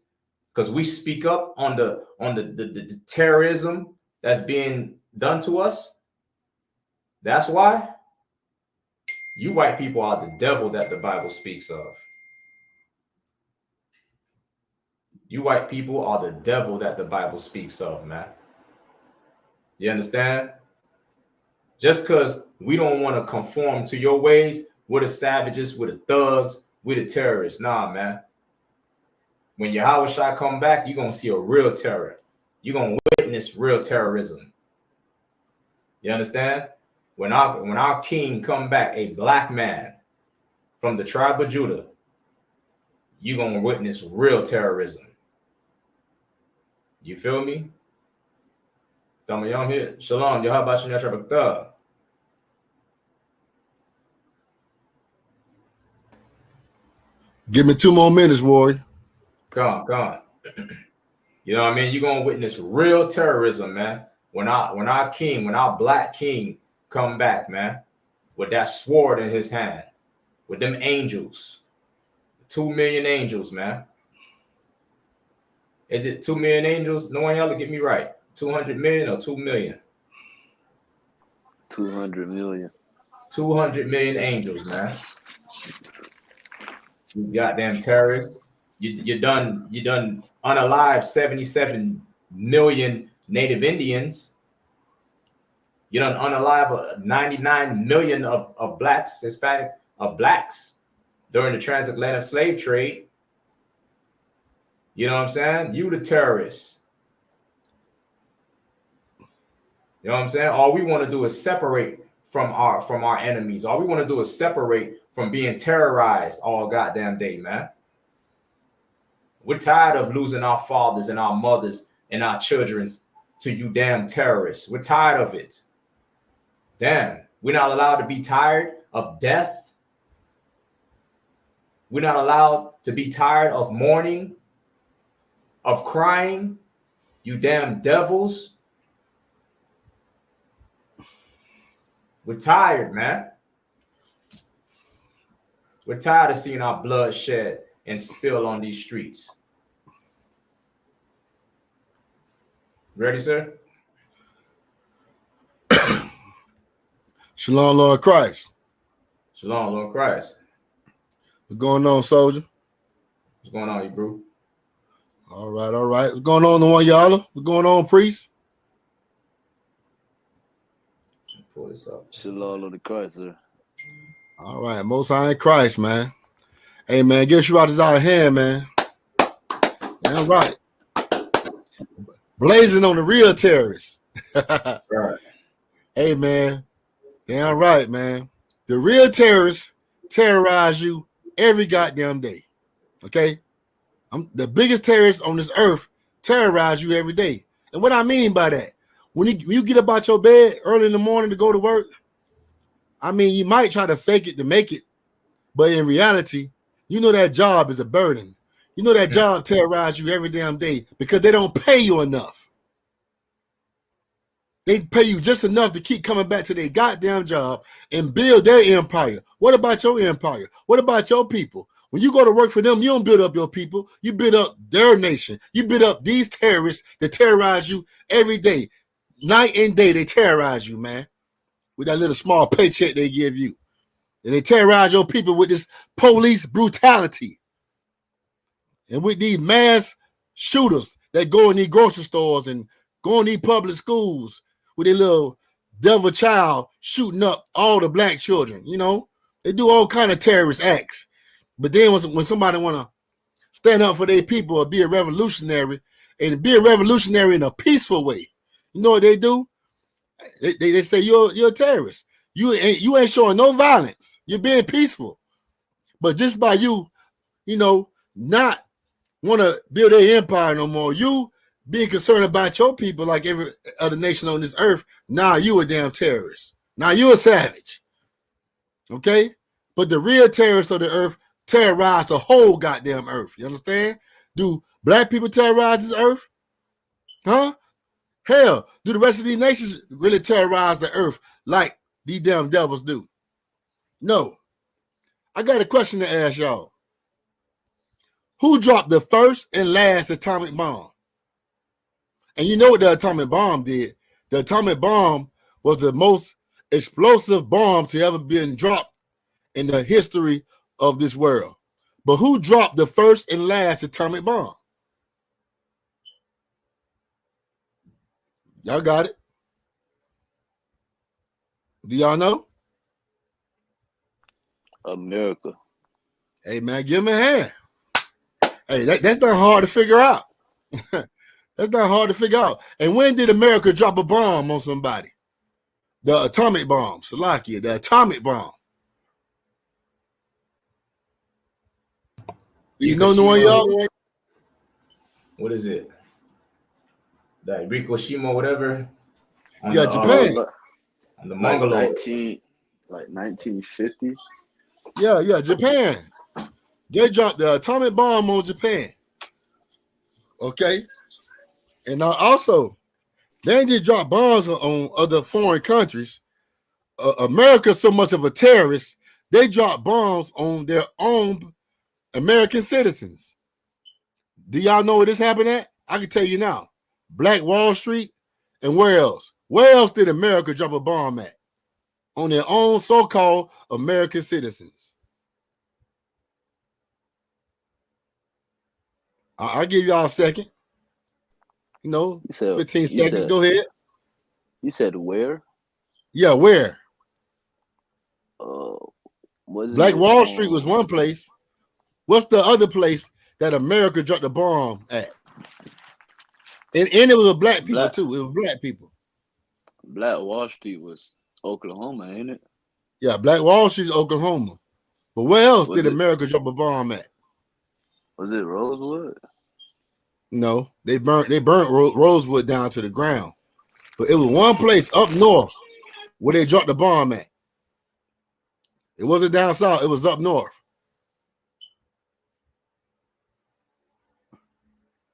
Because we speak up on the terrorism that's being done to us. That's why. You white people are the devil that the Bible speaks of. You white people are the devil that the Bible speaks of, man. You understand? Just because we don't want to conform to your ways, we're the savages, we're the thugs, we're the terrorists. Nah, man. when Yahushua come back, you're gonna see a real terror. You're gonna witness real terrorism. You understand? When our king come back, a black man from the tribe of Judah, you're gonna witness real terrorism. You feel me? THAMAYAM here. Shalom. Yahabashim. Give me 2 more minutes, warrior. Come on. You know what I mean? You're gonna witness real terrorism, man. When our black king come back, man, with that sword in his hand, with them angels, 2 million angels, man. Is it 2 million angels? No one y'all to get me right. 200 million or 2 million? 200 million. 200 million angels, man. You goddamn terrorists. You done unalive 77 million Native Indians. You done unalive 99 million of blacks, Hispanic of blacks during the transatlantic slave trade. You know what I'm saying? You the terrorists. You know what I'm saying? All we want to do is separate from our enemies. All we want to do is separate from being terrorized all goddamn day, man. We're tired of losing our fathers and our mothers and our children to you damn terrorists. We're tired of it. Damn, we're not allowed to be tired of death. We're not allowed to be tired of mourning, of crying. You damn devils. We're tired, man. We're tired of seeing our blood shed and spill on these streets. Ready, sir? Shalom, Lord Christ. Shalom, Lord Christ. What's going on, soldier? What's going on, you bro? All right. What's going on, the one y'all? What's going on, priest? Pull this up. Shalom of the Christ, sir. All right, Most High in Christ, man. Hey, man, get you out of hand, man. All right. Blazing on the real terrorists. Right. Hey, man. Damn right, man. The real terrorists terrorize you every goddamn day. Okay? The biggest terrorists on this earth terrorize you every day. And what I mean by that, when you get up out your bed early in the morning to go to work, I mean, you might try to fake it to make it, but in reality, you know that job is a burden. You know that job terrorizes you every damn day because they don't pay you enough. They pay you just enough to keep coming back to their goddamn job and build their empire. What about your empire? What about your people? When you go to work for them, you don't build up your people. You build up their nation. You build up these terrorists that terrorize you every day. Night and day, they terrorize you, man, with that little small paycheck they give you. And they terrorize your people with this police brutality. And with these mass shooters that go in these grocery stores and go in these public schools with their little devil child shooting up all the black children, you know, they do all kind of terrorist acts. But then when somebody want to stand up for their people or be a revolutionary and be a revolutionary in a peaceful way, you know what they do? They say you're a terrorist. You ain't showing no violence. You're being peaceful. But just by you know, not want to build their empire no more, you being concerned about your people like every other nation on this earth, now you a damn terrorist. Now you a savage. Okay? But the real terrorists of the earth terrorize the whole goddamn earth. You understand? Do black people terrorize this earth? Huh? Hell, do the rest of these nations really terrorize the earth like these damn devils do? No. I got a question to ask y'all. Who dropped the first and last atomic bomb? And you know what the atomic bomb did? The atomic bomb was the most explosive bomb to ever been dropped in the history of this world. But who dropped the first and last atomic bomb? Y'all got it? Do y'all know? America. Hey, man, give me a hand. Hey, that's not hard to figure out. That's not hard to figure out. And when did America drop a bomb on somebody? The atomic bomb, Salakia, the atomic bomb. Do you know New York? What is it? The Rikoshima, whatever. Yeah, Japan. On the like Mongolo. 1950. Yeah, Japan. They dropped the atomic bomb on Japan. Okay. And also, they ain't just drop bombs on other foreign countries. America's so much of a terrorist, they drop bombs on their own American citizens. Do y'all know where this happened at? I can tell you now. Black Wall Street and where else? Where else did America drop a bomb at? On their own so-called American citizens. I'll give y'all a second. 15 seconds. Go ahead. You said where? Yeah, where? Black Wall Street was one place. What's the other place that America dropped the bomb at? And it was black people too. It was black people. Black Wall Street was Oklahoma, ain't it? Yeah, Black Wall Street's Oklahoma. But where else did America drop a bomb at? Was it Rosewood? No, they burnt Rosewood down to the ground. But it was one place up north where they dropped the bomb at. It wasn't down south, it was up north.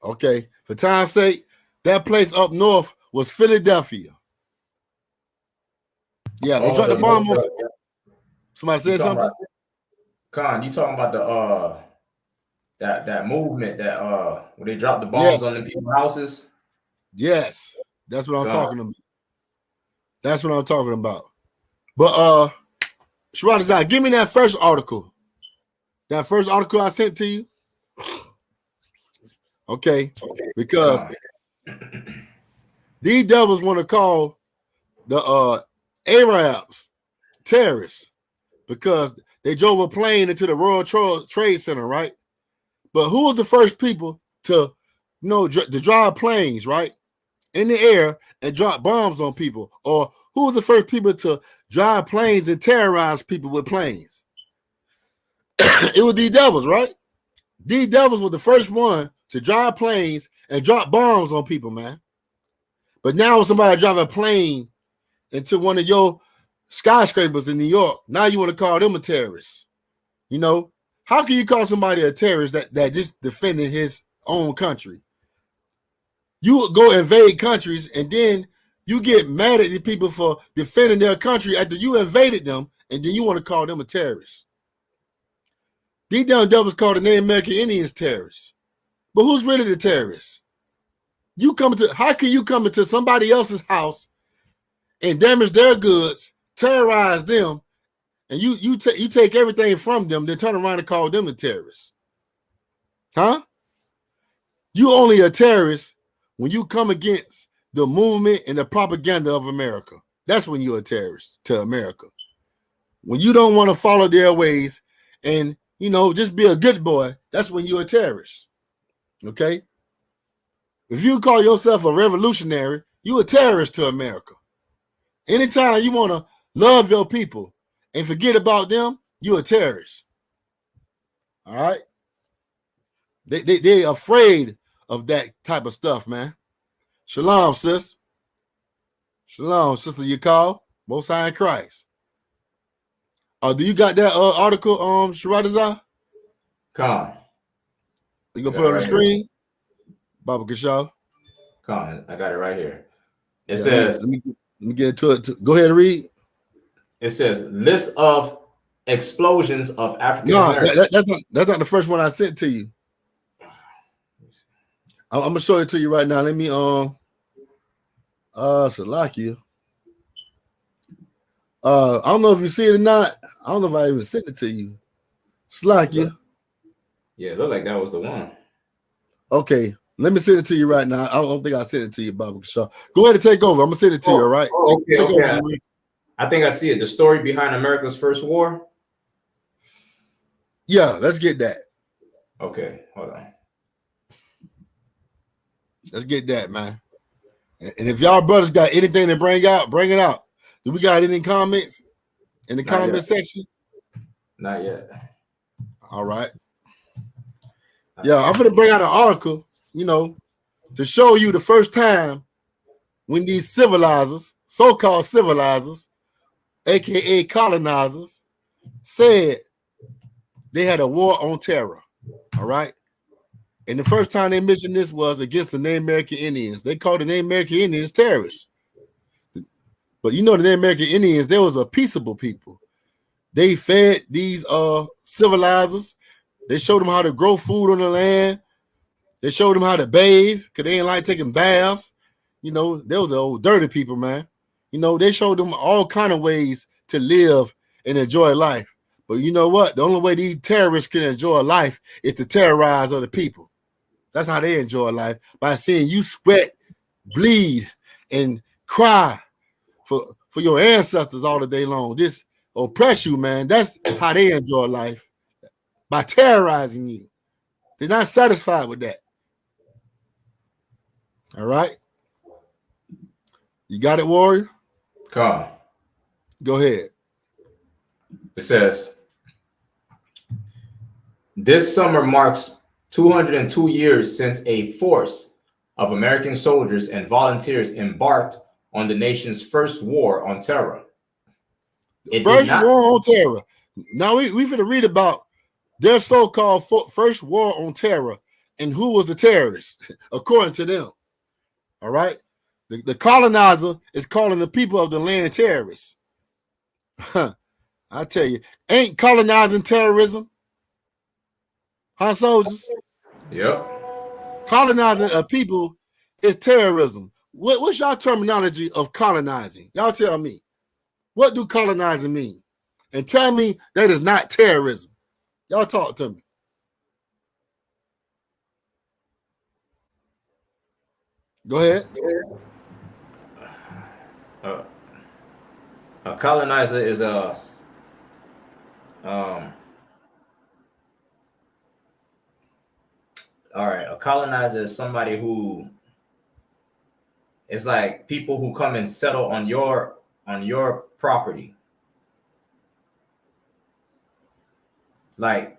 Okay, for time's sake, that place up north was Philadelphia. Yeah, they dropped the bomb on. Somebody said something? Con, you talking about the that movement that where they dropped the bombs on the people's houses? Yes, that's what I'm talking about. That's what I'm talking about. But Sharadazai, give me that first article. That first article I sent to you. Okay, because these devils want to call the Arabs terrorists because they drove a plane into the World Trade Center, right? But who was the first people to drive planes, right, in the air and drop bombs on people? Or who was the first people to drive planes and terrorize people with planes? It was these devils, right? These devils were the first one to drive planes and drop bombs on people, man. But now when somebody drive a plane into one of your skyscrapers in New York, now you want to call them a terrorist. How can you call somebody a terrorist that just defended his own country? You go invade countries and then you get mad at the people for defending their country after you invaded them, and then you want to call them a terrorist. These damn devils call the Native American Indians terrorists. But who's really the terrorist? How can you come into somebody else's house and damage their goods, terrorize them, and you take everything from them, then turn around and call them a terrorist? Huh? You only a terrorist when you come against the movement and the propaganda of America. That's when you're a terrorist to America. When you don't want to follow their ways and just be a good boy, that's when you're a terrorist. Okay? If you call yourself a revolutionary, you're a terrorist to America. Anytime you want to love your people and forget about them, you're a terrorist. All right? They're afraid of that type of stuff, man. Shalom, sis. Shalom, sister Yakal. Most High in Christ. Do you got that article, Sharadazai? Con. You gonna put it on the screen? Baba Kashaw. Con, I got it right here. It says, let me get into it. Go ahead and read. It says list of explosions of African Americans. No, that's not the first one I sent to you. I'm gonna show it to you right now. Let me Salakia. I don't know if you see it or not. I don't know if I even sent it to you. Salakia. Yeah, it looked like that was the one. Okay, let me send it to you right now. I don't think I sent it to you, Baba Kashaw. Go ahead and take over. I'm gonna send it to you, all right? Okay. I think I see it. The story behind America's first war. Yeah, let's get that. Okay, hold on. Let's get that, man. And if y'all brothers got anything to bring out, bring it out. Do we got any comments in the comment section? Not yet. All right. Yeah, I'm gonna bring out an article, to show you the first time when these civilizers, so-called civilizers, aka colonizers, said they had a war on terror. All right. And the first time they mentioned this was against the Native American Indians. They called the Native American Indians terrorists. But the Native American Indians, they was a peaceable people. They fed these civilizers. They showed them how to grow food on the land. They showed them how to bathe because they didn't like taking baths. They was the old dirty people, man. They showed them all kind of ways to live and enjoy life. But you know what? The only way these terrorists can enjoy life is to terrorize other people. That's how they enjoy life, by seeing you sweat, bleed, and cry for your ancestors all the day long. Just oppress you, man. That's how they enjoy life, by terrorizing you. They're not satisfied with that. All right? You got it, Warrior? Come. Go ahead. It says, this summer marks 202 years since a force of American soldiers and volunteers embarked on the nation's first war on terror. War on terror. Now we finna read about their so-called first war on terror and who was the terrorist, according to them. All right? The colonizer is calling the people of the land terrorists. I tell you, ain't colonizing terrorism? Huh, soldiers? Yep. Colonizing a people is terrorism. What's y'all terminology of colonizing? Y'all tell me. What do colonizing mean? And tell me that is not terrorism. Y'all talk to me. Go ahead. A colonizer is a colonizer is somebody who is like people who come and settle on your property. Like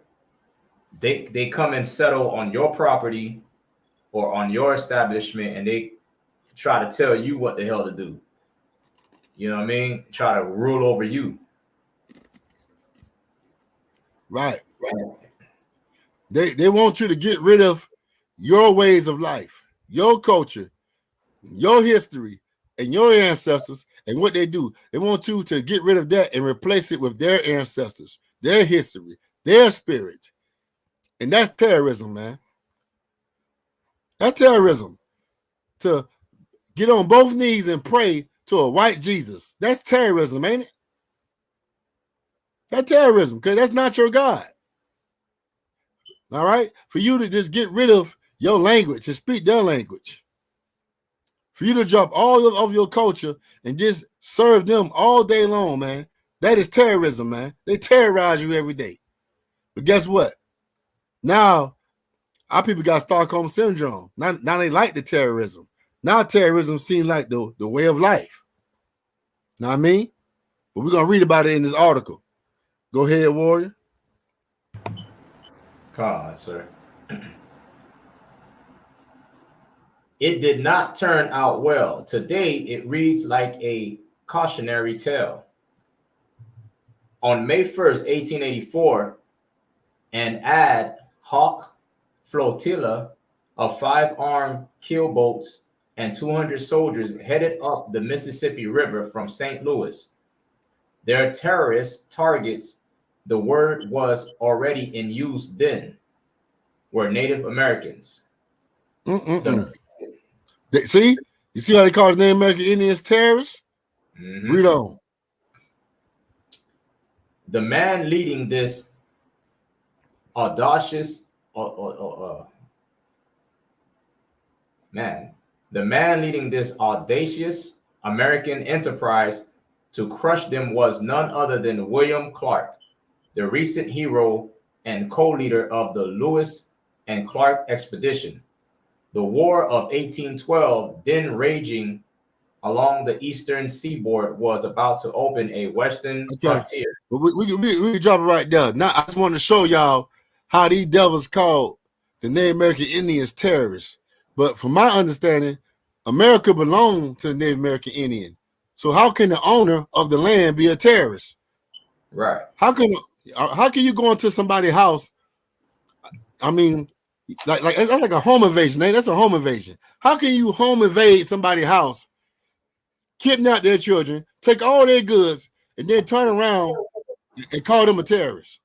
they come and settle on your property or on your establishment, and they try to tell you what the hell to do. You know what I mean? Try to rule over you. Right. They want you to get rid of your ways of life, your culture, your history, and your ancestors, and what they do. They want you to get rid of that and replace it with their ancestors, their history, their spirit. And that's terrorism, man. That's terrorism. To get on both knees and pray to a white Jesus. That's terrorism, ain't it? That's terrorism, because that's not your God. All right? For you to just get rid of your language and speak their language. For you to drop all of your culture and just serve them all day long, man. That is terrorism, man. They terrorize you every day. But guess what? Now, our people got Stockholm Syndrome. Now they like the terrorism. Now terrorism seems like the way of life. Know what I mean? But we're going to read about it in this article. Go ahead, Warrior. Come on, sir. It did not turn out well. Today, it reads like a cautionary tale. On May 1st, 1884, an ad hoc flotilla of 5 armed keelboats and 200 soldiers headed up the Mississippi River from St. Louis. Their terrorist targets, the word was already in use then, were Native Americans. See? You see how they call the Native American Indians terrorists? Mm-hmm. Read on. The man leading this audacious American enterprise to crush them was none other than William Clark, the recent hero and co-leader of the Lewis and Clark expedition. The War of 1812, then raging along the eastern seaboard, was about to open a western frontier. But we can drop it right there. Now, I just want to show y'all how these devils called the Native American Indians terrorists. But from my understanding, America belonged to the Native American Indian. So how can the owner of the land be a terrorist? Right. How can you go into somebody's house? I mean, like that's like a home invasion. That's a home invasion. How can you home invade somebody's house, kidnap their children, take all their goods, and then turn around and call them a terrorist?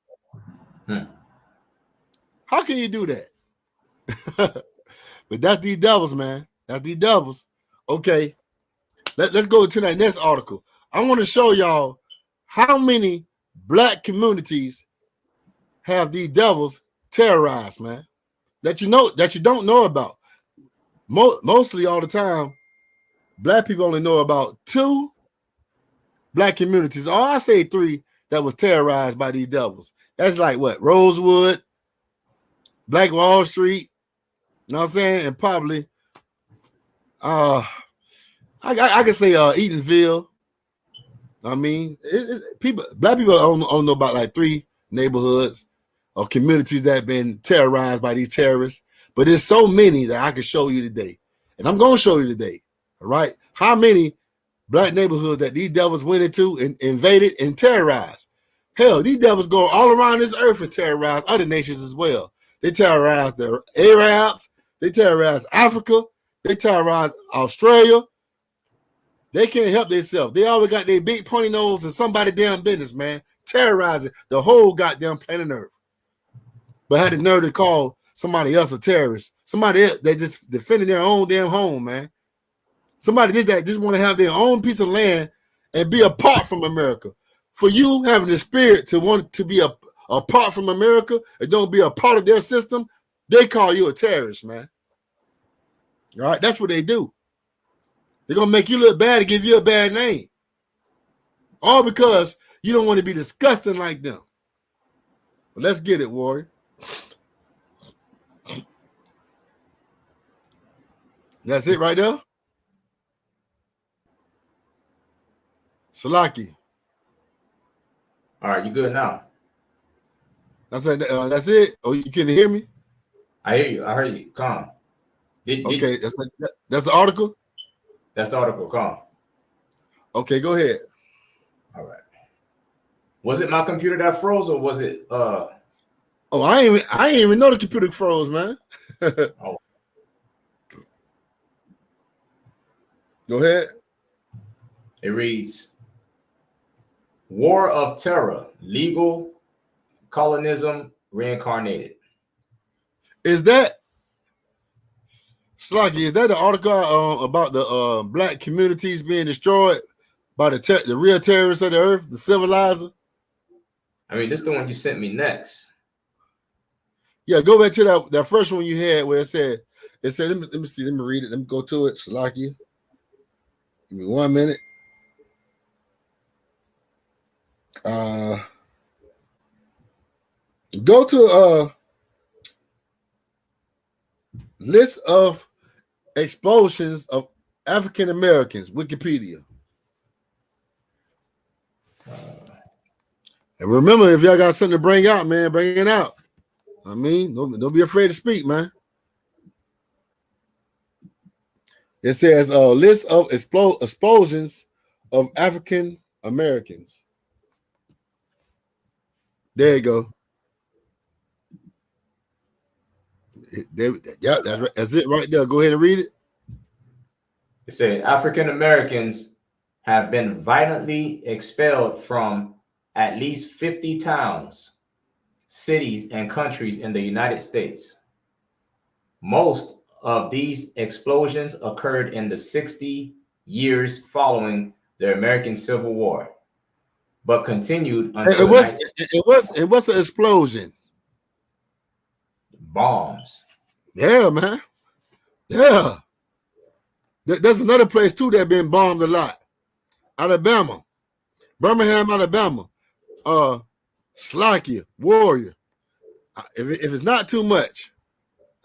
How can you do that? But that's these devils, man. That's these devils. Okay, let's go to that next article. I want to show y'all how many black communities have these devils terrorized, man. That you don't know about. Mostly all the time, black people only know about 2 black communities. Or I say 3 that was terrorized by these devils. That's like what? Rosewood, Black Wall Street, you know what I'm saying? And probably I can say Eatonville. I mean, black people only know about like 3 neighborhoods or communities that have been terrorized by these terrorists. But there's so many that I can show you today. And I'm going to show you today, all right, how many black neighborhoods that these devils went into and invaded and terrorized. Hell, these devils go all around this earth and terrorize other nations as well. They terrorize the Arabs. They terrorize Africa. They terrorize Australia. They can't help themselves. They always got their big pointy nose and somebody damn business, man. Terrorizing the whole goddamn planet Earth. But had the nerve to call somebody else a terrorist. Somebody else that just defending their own damn home, man. Somebody that just want to have their own piece of land and be apart from America. For you having the spirit to want to be apart from America and don't be a part of their system, they call you a terrorist, man. All right, that's what they do. They're gonna make you look bad and give you a bad name. All because you don't want to be disgusting like them. But let's get it, warrior. That's it right there. Salaki. All right, you good now? That's it. Oh, you can hear me? I hear you. I heard you. Calm. Okay, that's the article? That's the article. Calm. Okay, go ahead. All right. Was it my computer that froze, or was it Oh, I ain't even know the computer froze, man. Oh. Go ahead. It reads, War of Terror, Legal Colonism Reincarnated. Is that Slocky? Is that the article about the black communities being destroyed by the real terrorists of the earth, the civilizer? I mean, this is the one you sent me next. Yeah, go back to that first one you had where it said, let me see, let me read it. Let me go to it, Slocky. Give me 1 minute. Go to list of explosions of African Americans, Wikipedia. And remember, if y'all got something to bring out, man, bring it out. I mean, don't be afraid to speak, man. It says list of explosions of African Americans. There you go. Yeah, that's it right there. Go ahead and read it. It said African Americans have been violently expelled from at least 50 towns, cities, and countries in the United States. Most of these explosions occurred in the 60 years following the American Civil War, but continued until what's an explosion? Bombs. Yeah, man. Yeah. There's another place too that been bombed a lot. Alabama, Birmingham, Alabama. Slocky, warrior. If it's not too much,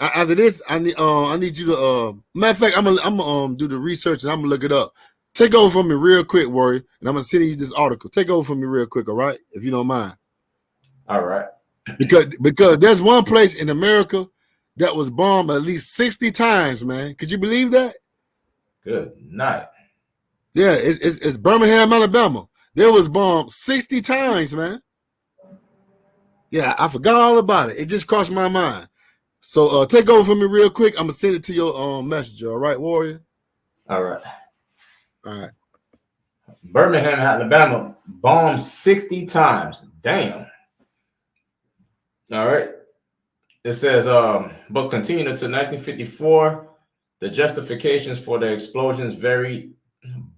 After this, I need you to matter of fact, I'm gonna do the research and I'm gonna look it up. Take over from me real quick, Warrior, and I'm gonna send you this article. Take over from me real quick, all right? If you don't mind. All right. Because there's one place in America that was bombed at least 60 times, man. Could you believe that? Good night. Yeah, it's Birmingham, Alabama. There was bombed 60 times, man. Yeah, I forgot all about it. It just crossed my mind. So take over for me real quick. I'm gonna send it to your messenger. All right, Warrior. All right. All right. Birmingham, Alabama, bombed 60 times. Damn. All right. It says, but continuing until 1954, the justifications for the explosions varied,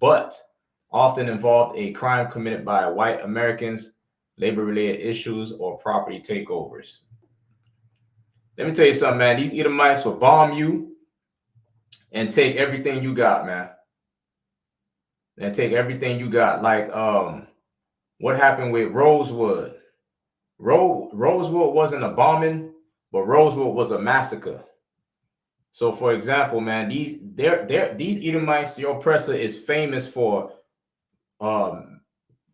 but often involved a crime committed by white Americans, labor-related issues, or property takeovers. Let me tell you something, man. These Edomites will bomb you and take everything you got, man. And take everything you got. Like what happened with Rosewood. Rosewood wasn't a bombing, but Rosewood was a massacre. So, for example, man, these Edomites, your oppressor is famous for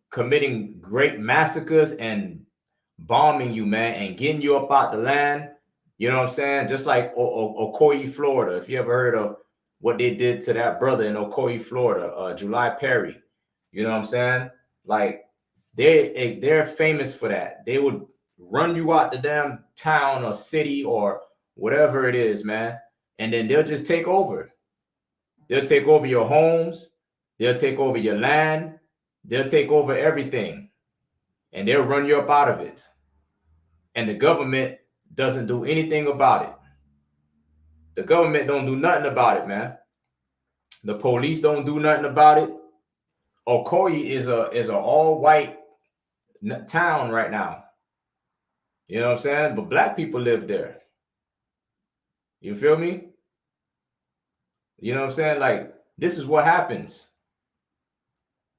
committing great massacres and bombing you, man, and getting you up out the land. You know what I'm saying? Just like Ocoee, Florida. If you ever heard of what they did to that brother in Ocoee, Florida, July Perry. You know what I'm saying? Like they're famous for that. They would run you out the damn town or city or whatever it is, man. And then they'll just take over. They'll take over your homes. They'll take over your land. They'll take over everything. And they'll run you up out of it. And the government doesn't do anything about it. The government don't do nothing about it, man. The police don't do nothing about it. Ocoee is a all-white town right now. You know what I'm saying? But black people live there. You feel me? You know what I'm saying? Like, this is what happens.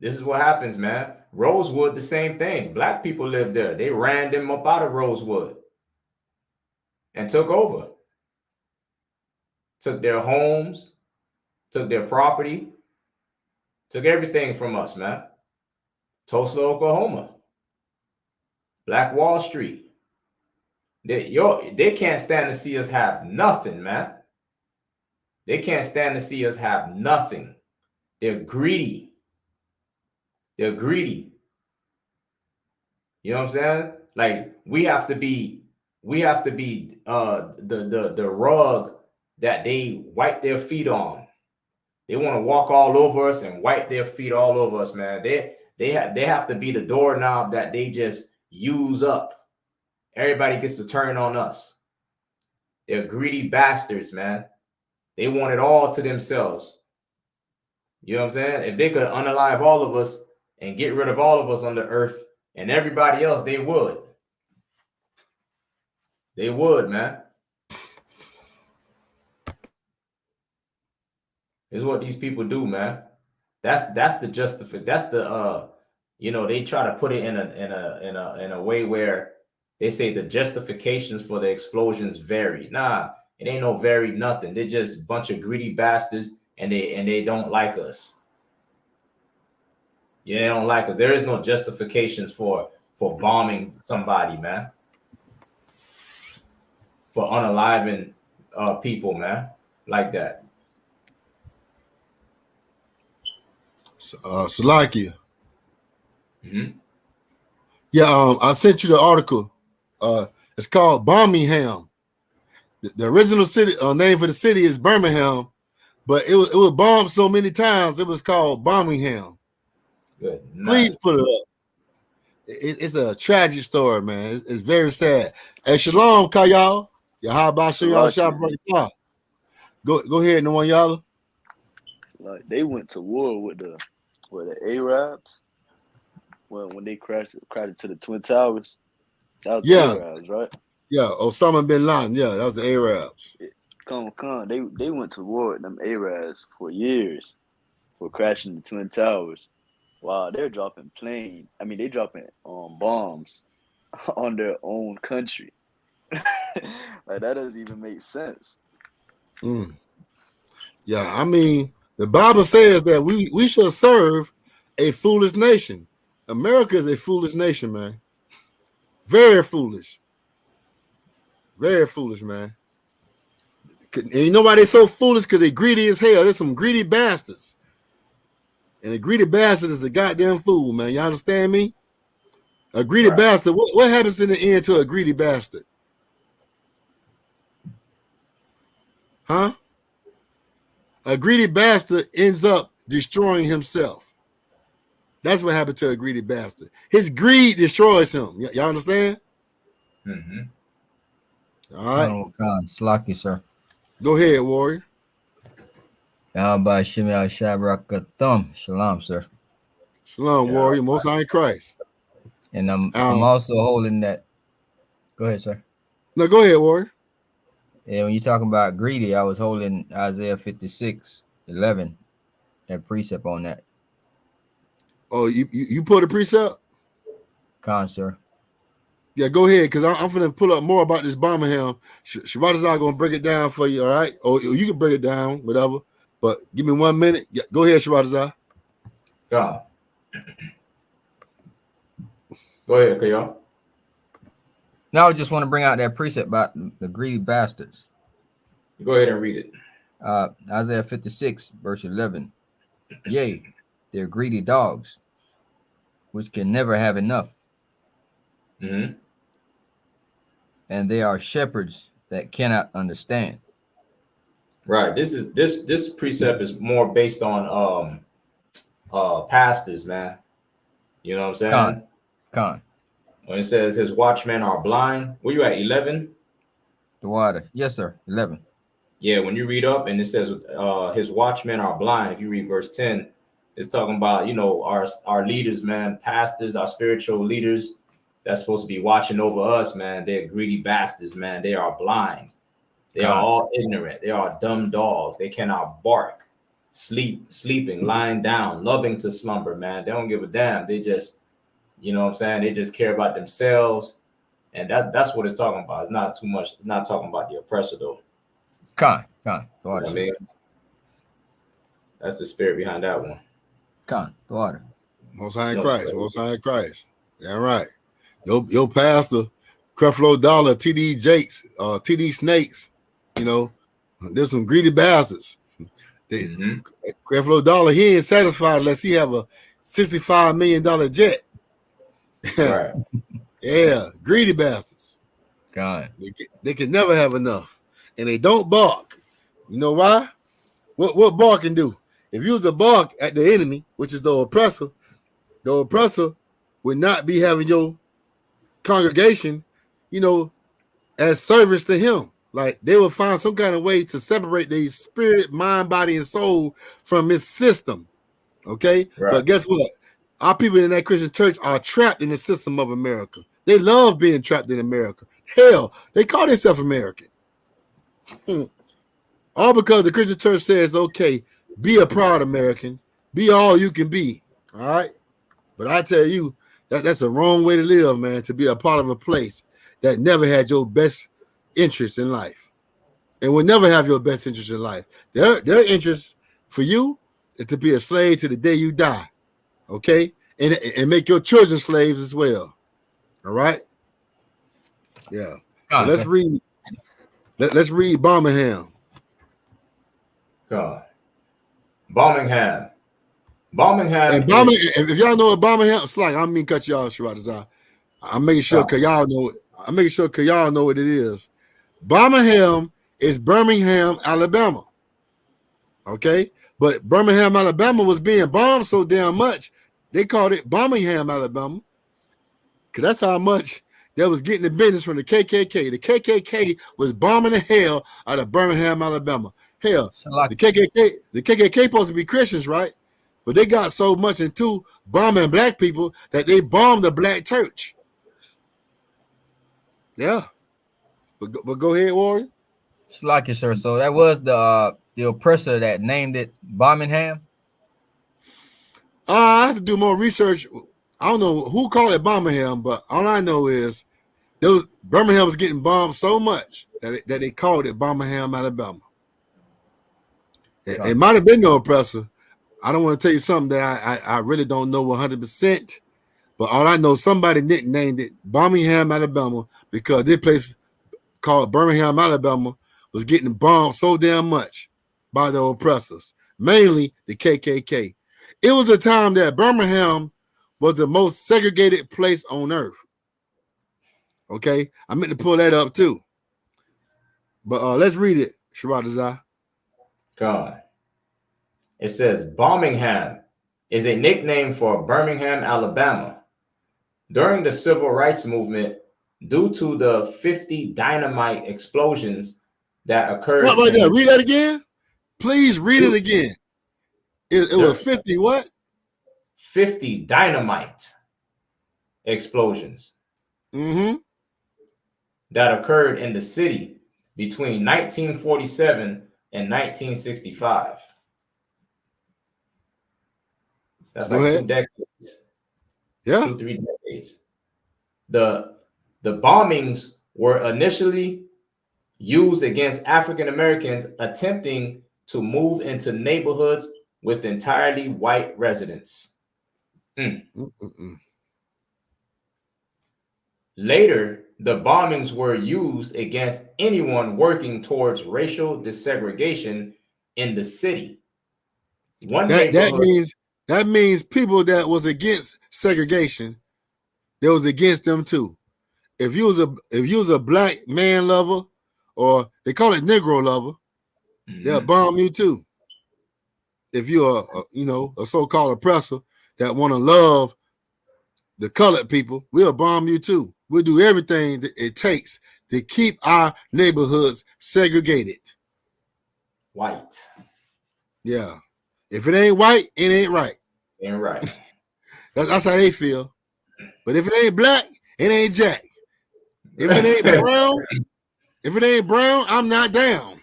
This is what happens, man. Rosewood, the same thing. Black people live there. They ran them up out of Rosewood and took over. Took their homes, took their property, took everything from us, man. Tulsa, Oklahoma. Black Wall Street. They can't stand to see us have nothing, man. They can't stand to see us have nothing. They're greedy. They're greedy. You know what I'm saying? Like we have to be the rug that they wipe their feet on. They want to walk all over us and wipe their feet all over us, man. They have to be the doorknob that they just use up. Everybody gets to turn on us. They're greedy bastards, man. They want it all to themselves. You know what I'm saying? If they could unalive all of us and get rid of all of us on the earth and everybody else, they would. They would, man. This is what these people do, man. That's the justification. That's the they try to put it in a way where they say the justifications for the explosions vary. Nah, it ain't no varied nothing. They're just a bunch of greedy bastards and they don't like us. Yeah, they don't like us. There is no justifications for bombing somebody, man. For unaliving people, man, like that. Salakia. Mm-hmm. Yeah, I sent you the article. It's called Birmingham. The original city name for the city is Birmingham, but it was bombed so many times it was called Birmingham. Good. Please put it up. It's a tragic story, man. It's very sad. Hey, shalom, Kayal. Go ahead, no one y'all. Like they went to war with the Arabs when they crashed into the Twin Towers. That was the Arabs, right? Yeah, Osama bin Laden. Yeah, that was the Arabs. They went to war with them Arabs for years for crashing the Twin Towers. Wow, they're dropping planes. I mean, they dropping bombs on their own country. Like that doesn't even make sense. Yeah, I mean, the Bible says that we shall serve a foolish nation. America is a foolish nation, man. Very foolish. Very foolish, man. And you know why they're so foolish? Because they greedy as hell. There's some greedy bastards. And a greedy bastard is a goddamn fool, man. You understand me? A greedy bastard. What happens in the end to a greedy bastard? Huh? A greedy bastard ends up destroying himself. That's what happened to a greedy bastard. His greed destroys him. Y'all understand? Mm-hmm. All right. Slaki, sir. Go ahead, warrior. Shalom, sir. Shalom, warrior. Most High in Christ. And I'm also holding that. Go ahead, sir. No, go ahead, warrior. Yeah, when you're talking about greedy, I was holding Isaiah 56:11, that precept on that. Oh, you put a precept? Sir. Yeah, go ahead, because I'm going to pull up more about this Birmingham. Shabbat's not going to break it down for you, all right? Or you can break it down, whatever. But give me 1 minute. Yeah, go ahead, Shabbat's. Go ahead, okay, y'all. Now I just want to bring out that precept about the greedy bastards. Go ahead and read it. Isaiah 56, verse 11. Yea, they're greedy dogs, which can never have enough. Mm-hmm. And they are shepherds that cannot understand. Right. This precept is more based on pastors, man. You know what I'm saying? Con. When it says his watchmen are blind, where you at? 11? The water. Yes, sir. 11. Yeah, when you read up and it says his watchmen are blind, if you read verse 10, it's talking about, our leaders, man, pastors, our spiritual leaders that's supposed to be watching over us, man. They're greedy bastards, man. They are blind. They are all ignorant. They are dumb dogs. They cannot bark, sleeping, lying down, loving to slumber, man. They don't give a damn. They just, you know what I'm saying? They just care about themselves. And that's what it's talking about. It's not too much. It's not talking about the oppressor, though. Con. You know what I mean? That's the spirit behind that one. The water. Most High in Christ. Most High in Christ. Yeah, right. Your pastor, Creflo Dollar, TD Jakes, TD Snakes, there's some greedy bastards. Creflo Dollar, he ain't satisfied unless he have a $65 million jet. Right. Yeah, greedy bastards. God. They can never have enough. And they don't bark. You know why? What bark can do? If you was to bark at the enemy, which is the oppressor would not be having your congregation, as service to him. Like they will find some kind of way to separate their spirit, mind, body, and soul from his system. Okay? Right. But guess what? Our people in that Christian church are trapped in the system of America. They love being trapped in America. Hell, they call themselves American. All because the Christian church says, okay, be a proud American, be all you can be. All right. But I tell you, that's a wrong way to live, man, to be a part of a place that never had your best interest in life and will never have your best interest in life. Their interest for you is to be a slave to the day you die. Okay. And make your children slaves as well. All right. Yeah. So let's read. Let's read Birmingham. God. Birmingham. And if y'all know what Birmingham, it's like, I don't mean cut y'all short. I'm making sure because y'all know it. I'm making sure because y'all know what it is. Birmingham is Birmingham, Alabama. Okay, but Birmingham, Alabama was being bombed so damn much they called it Birmingham, Alabama, because that's how much they was getting the business from the KKK. The KKK was bombing the hell out of Birmingham, Alabama. Hell, the KKK supposed to be Christians, right? But they got so much into bombing black people that they bombed the black church. Yeah. But go ahead, Warren. It's like it, sir. So that was the oppressor that named it Birmingham? I have to do more research. I don't know who called it Birmingham, but all I know is Birmingham was getting bombed so much that they called it Birmingham, Alabama. It might have been no oppressor. I don't want to tell you something that I really don't know 100%, but all I know, somebody nicknamed it Birmingham, Alabama, because this place called Birmingham, Alabama was getting bombed so damn much by the oppressors, mainly the KKK. It was a time that Birmingham was the most segregated place on earth. Okay, I meant to pull that up too. But let's read it, Sharatazah. God. It says Birmingham is a nickname for Birmingham, Alabama. During the Civil Rights Movement, due to the 50 dynamite explosions that occurred. Stop right there. Read that again. Please read it again. It was 50 what? 50 dynamite explosions that occurred in the city between 1947 and 1965. That's like 2 decades. Yeah. 2-3 decades. The bombings were initially used against African Americans attempting to move into neighborhoods with entirely white residents. Later, the bombings were used against anyone working towards racial desegregation in the city. That means people that was against segregation, they was against them too. If you was a black man lover, or they call it Negro lover, they'll bomb you too. If you're a so-called oppressor that want to love the colored people, we'll bomb you too. We'll do everything that it takes to keep our neighborhoods segregated. White. Yeah. If it ain't white, it ain't right. Ain't right. That's how they feel. But if it ain't black, it ain't jack. If it ain't brown, I'm not down.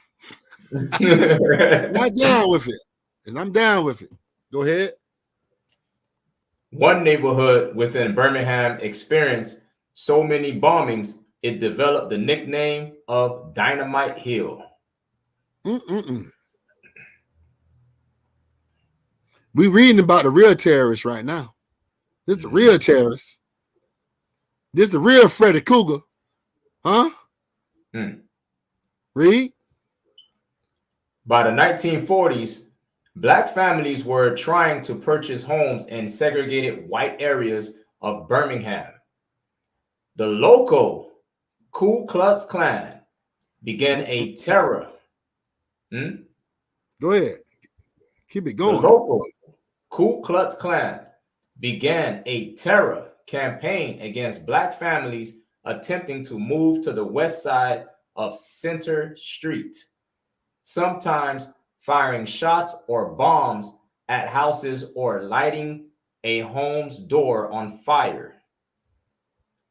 I'm not down with it. And I'm down with it. Go ahead. One neighborhood within Birmingham experienced so many bombings, it developed the nickname of Dynamite Hill. We reading about the real terrorists right now. This is the real terrorists. This is the real Freddy Krueger. Huh? Read. By the 1940s, black families were trying to purchase homes in segregated white areas of Birmingham. The local Ku Klux Klan began a terror. Go ahead. Keep it going. The local Ku Klux Klan began a terror campaign against black families attempting to move to the west side of Center Street, sometimes firing shots or bombs at houses or lighting a home's door on fire.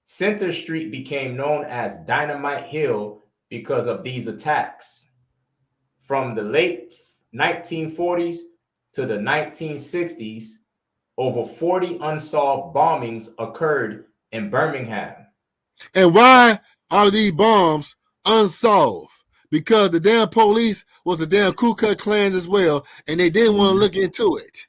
Center Street became known as Dynamite Hill because of these attacks. From the late 1940s to the 1960s, over 40 unsolved bombings occurred in Birmingham. And why are these bombs unsolved? Because the damn police was the damn Ku Klux Klan as well, and they didn't want to look into it.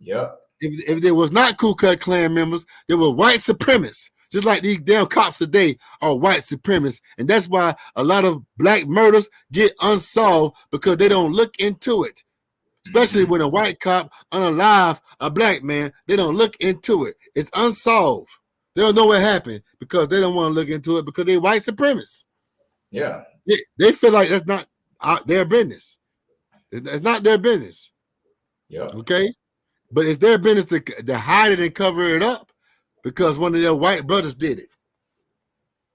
Yep. If there was not Ku Klux Klan members, there were white supremacists. Just like these damn cops today are white supremacists. And that's why a lot of black murders get unsolved, because they don't look into it. Especially when a white cop unalive a black man, they don't look into it. It's unsolved. They don't know what happened because they don't want to look into it because they're white supremacists. Yeah. They feel like that's not their business. It's not their business. Yeah. Okay? But it's their business to hide it and cover it up because one of their white brothers did it.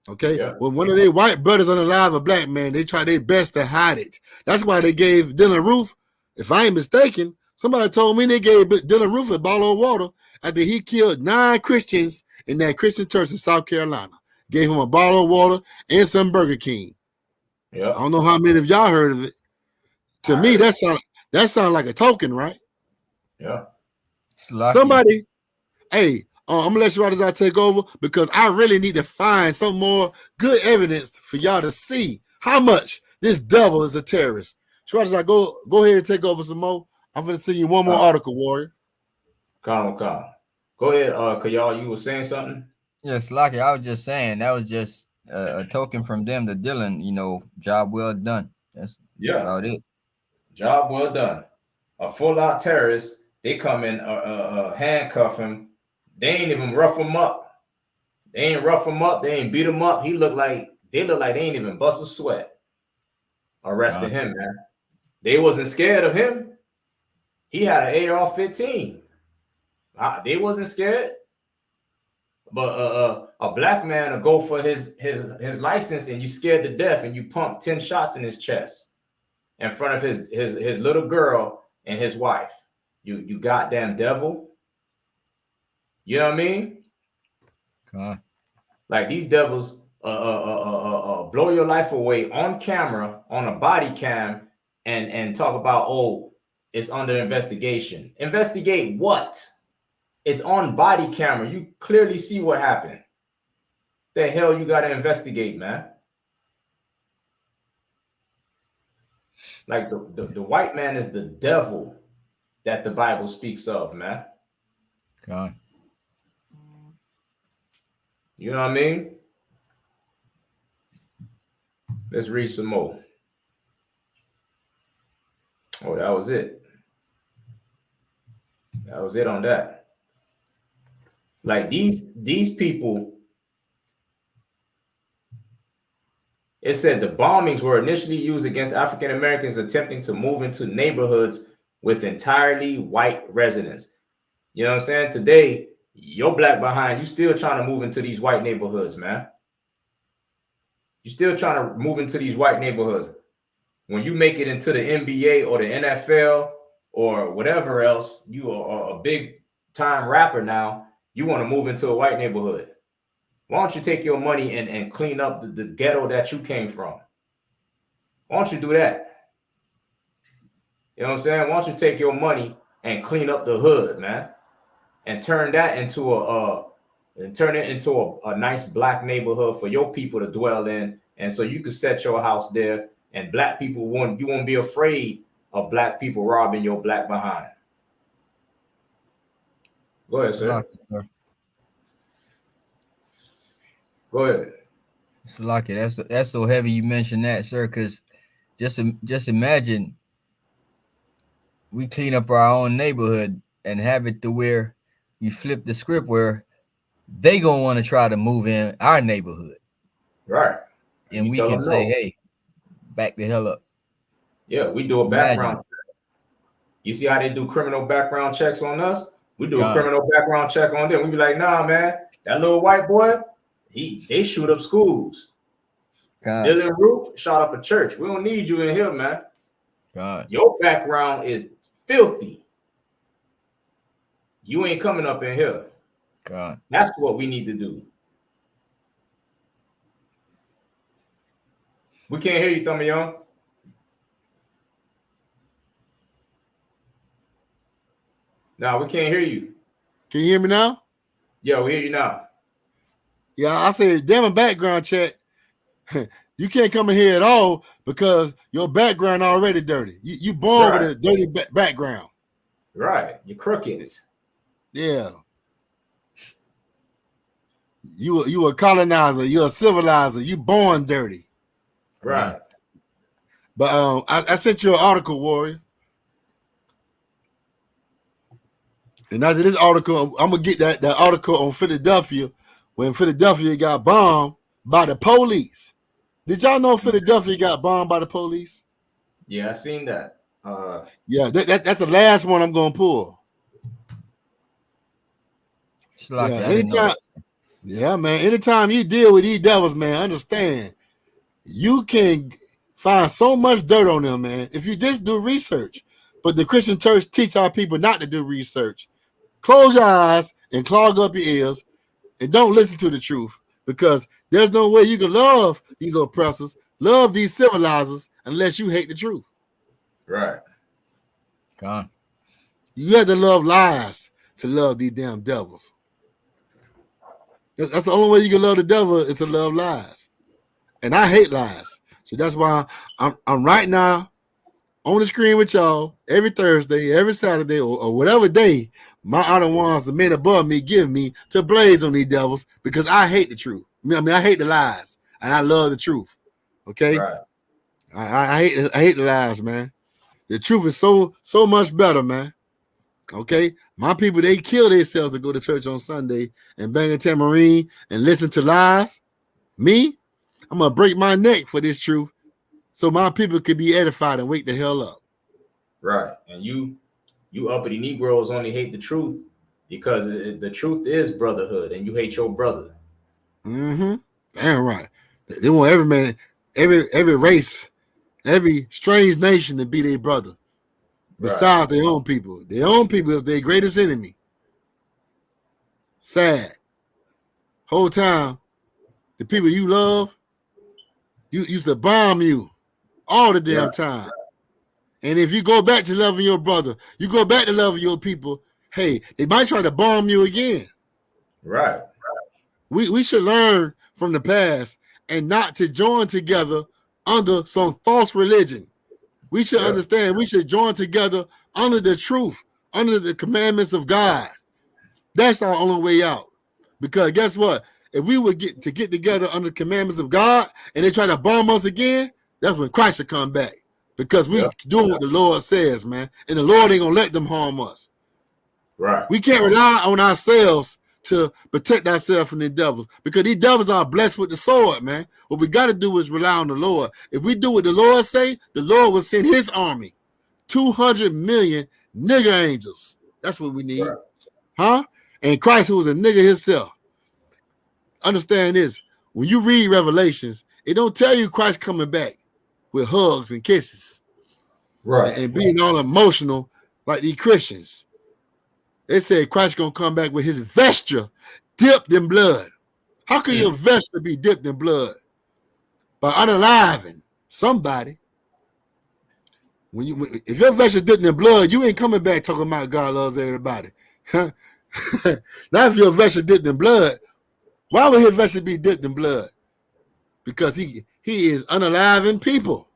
Okay? Yeah. When one of their white brothers unalive a black man, they try their best to hide it. That's why they gave Dylan Roof, if I ain't mistaken, somebody told me they gave Dylan Roof a bottle of water after he killed 9 Christians in that Christian church in South Carolina. Gave him a bottle of water and some Burger King. Yeah. I don't know how many of y'all heard of it. To me, that sounds like a token, right? Yeah. Somebody, hey, I'm gonna let Sharatazar take over because I really need to find some more good evidence for y'all to see how much this devil is a terrorist. Sharatazar, go ahead and take over some more. I'm gonna send you one more article, Warrior. Come. Go ahead, Kayal, you were saying something? Yes, Lucky. I was just saying that was just a token from them to Dylan. You know, job well done. That's about it. Job well done. A full-out terrorist. They come in, handcuff him. They ain't even rough him up. They ain't rough him up. They ain't beat him up. They look like they ain't even bust a sweat. Arrested him, man. They wasn't scared of him. He had an AR-15. They wasn't scared. But a black man will go for his license, and you scared to death, and you pump 10 shots in his chest in front of his little girl and his wife. You goddamn devil. You know what I mean? Like these devils blow your life away on camera, on a body cam, and talk about, oh, it's under investigation. Investigate what? It's on body camera. You clearly see what happened. The hell you got to investigate, man? Like the white man is the devil that the Bible speaks of, man. God. You know what I mean? Let's read some more. Oh, that was it. That was it on that. Like these people, it said the bombings were initially used against African Americans attempting to move into neighborhoods with entirely white residents. You know what I'm saying? Today, you're black behind, you still trying to move into these white neighborhoods, man. You're still trying to move into these white neighborhoods. When you make it into the NBA or the NFL or whatever else, you are a big time rapper now, you want to move into a white neighborhood. Why don't you take your money and clean up the ghetto that you came from? Why don't you do that? You know what I'm saying? Why don't you take your money and clean up the hood, man, and turn that into a nice black neighborhood for your people to dwell in, and so you can set your house there, and black people you won't be afraid of black people robbing your black behind. Go ahead, sir. Go ahead. It's lucky. That's so heavy you mentioned that, sir, because just imagine we clean up our own neighborhood and have it to where you flip the script where they gonna want to try to move in our neighborhood. Right. And we can say, hey, back the hell up. Yeah, we do a background check. You see how they do criminal background checks on us? We do a criminal background check on them. We be like, nah, man, that little white boy, they shoot up schools. Dylan Roof shot up a church. We don't need you in here, man. Your background is filthy. You ain't coming up in here. That's what we need to do. We can't hear you, THAMAYAM. No, we can't hear you. Can you hear me now? Yeah, we hear you now. Yeah, I said, damn a background check. You can't come in here at all because your background already dirty. You born with a dirty background. Right. You're crooked. Yeah. You a colonizer. You're a civilizer. You born dirty. Right. But I sent you an article, Warrior. And after this article, I'm gonna get that article on Philadelphia when Philadelphia got bombed by the police. Did y'all know Philadelphia got bombed by the police? Yeah, I seen that. Yeah, that's the last one I'm gonna pull. Anytime you deal with these devils, man, understand you can find so much dirt on them, man, if you just do research. But the Christian church teach our people not to do research. Close your eyes and clog up your ears and don't listen to the truth, because there's no way you can love these oppressors, love these civilizers, unless you hate the truth. Right. You have to love lies to love these damn devils. That's the only way you can love the devil is to love lies. And I hate lies. So that's why I'm right now on the screen with y'all every Thursday, every Saturday, or whatever day my outer ones, the men above me, give me to blaze on these devils because I hate the truth. I mean, I hate the lies and I love the truth. Okay? Right. I hate the lies, man. The truth is so much better, man. Okay? My people, they kill themselves to go to church on Sunday and bang a tambourine and listen to lies. Me, I'm going to break my neck for this truth so my people could be edified and wake the hell up. Right. And you uppity Negroes only hate the truth because the truth is brotherhood and you hate your brother. Mm-hmm. Damn right. They want every man, every race, every strange nation to be their brother. Besides their own people. Their own people is their greatest enemy. Sad. Whole time, the people you love, you used to bomb you all the damn time. And if you go back to loving your brother, you go back to loving your people, hey, they might try to bomb you again. Right. We should learn from the past and not to join together under some false religion. We should understand we should join together under the truth, under the commandments of God. That's our only way out. Because guess what? If we would get together under the commandments of God and they try to bomb us again, that's when Christ will come back. Because we doing what the Lord says, man. And the Lord ain't going to let them harm us. Right. We can't rely on ourselves to protect ourselves from the devils because these devils are blessed with the sword, man. What we got to do is rely on the Lord. If we do what the Lord say, the Lord will send his army, 200 million nigger angels. That's what we need. Right. Huh? And Christ, who was a nigger himself. Understand this. When you read Revelations, it don't tell you Christ coming back with hugs and kisses. Right. And being all emotional like these Christians. They said Christ gonna come back with his vesture dipped in blood. How can your vesture be dipped in blood? By unaliving somebody. If your vesture dipped in blood, you ain't coming back talking about God loves everybody. Not if your vesture dipped in blood. Why would his vesture be dipped in blood? Because he is unaliving people.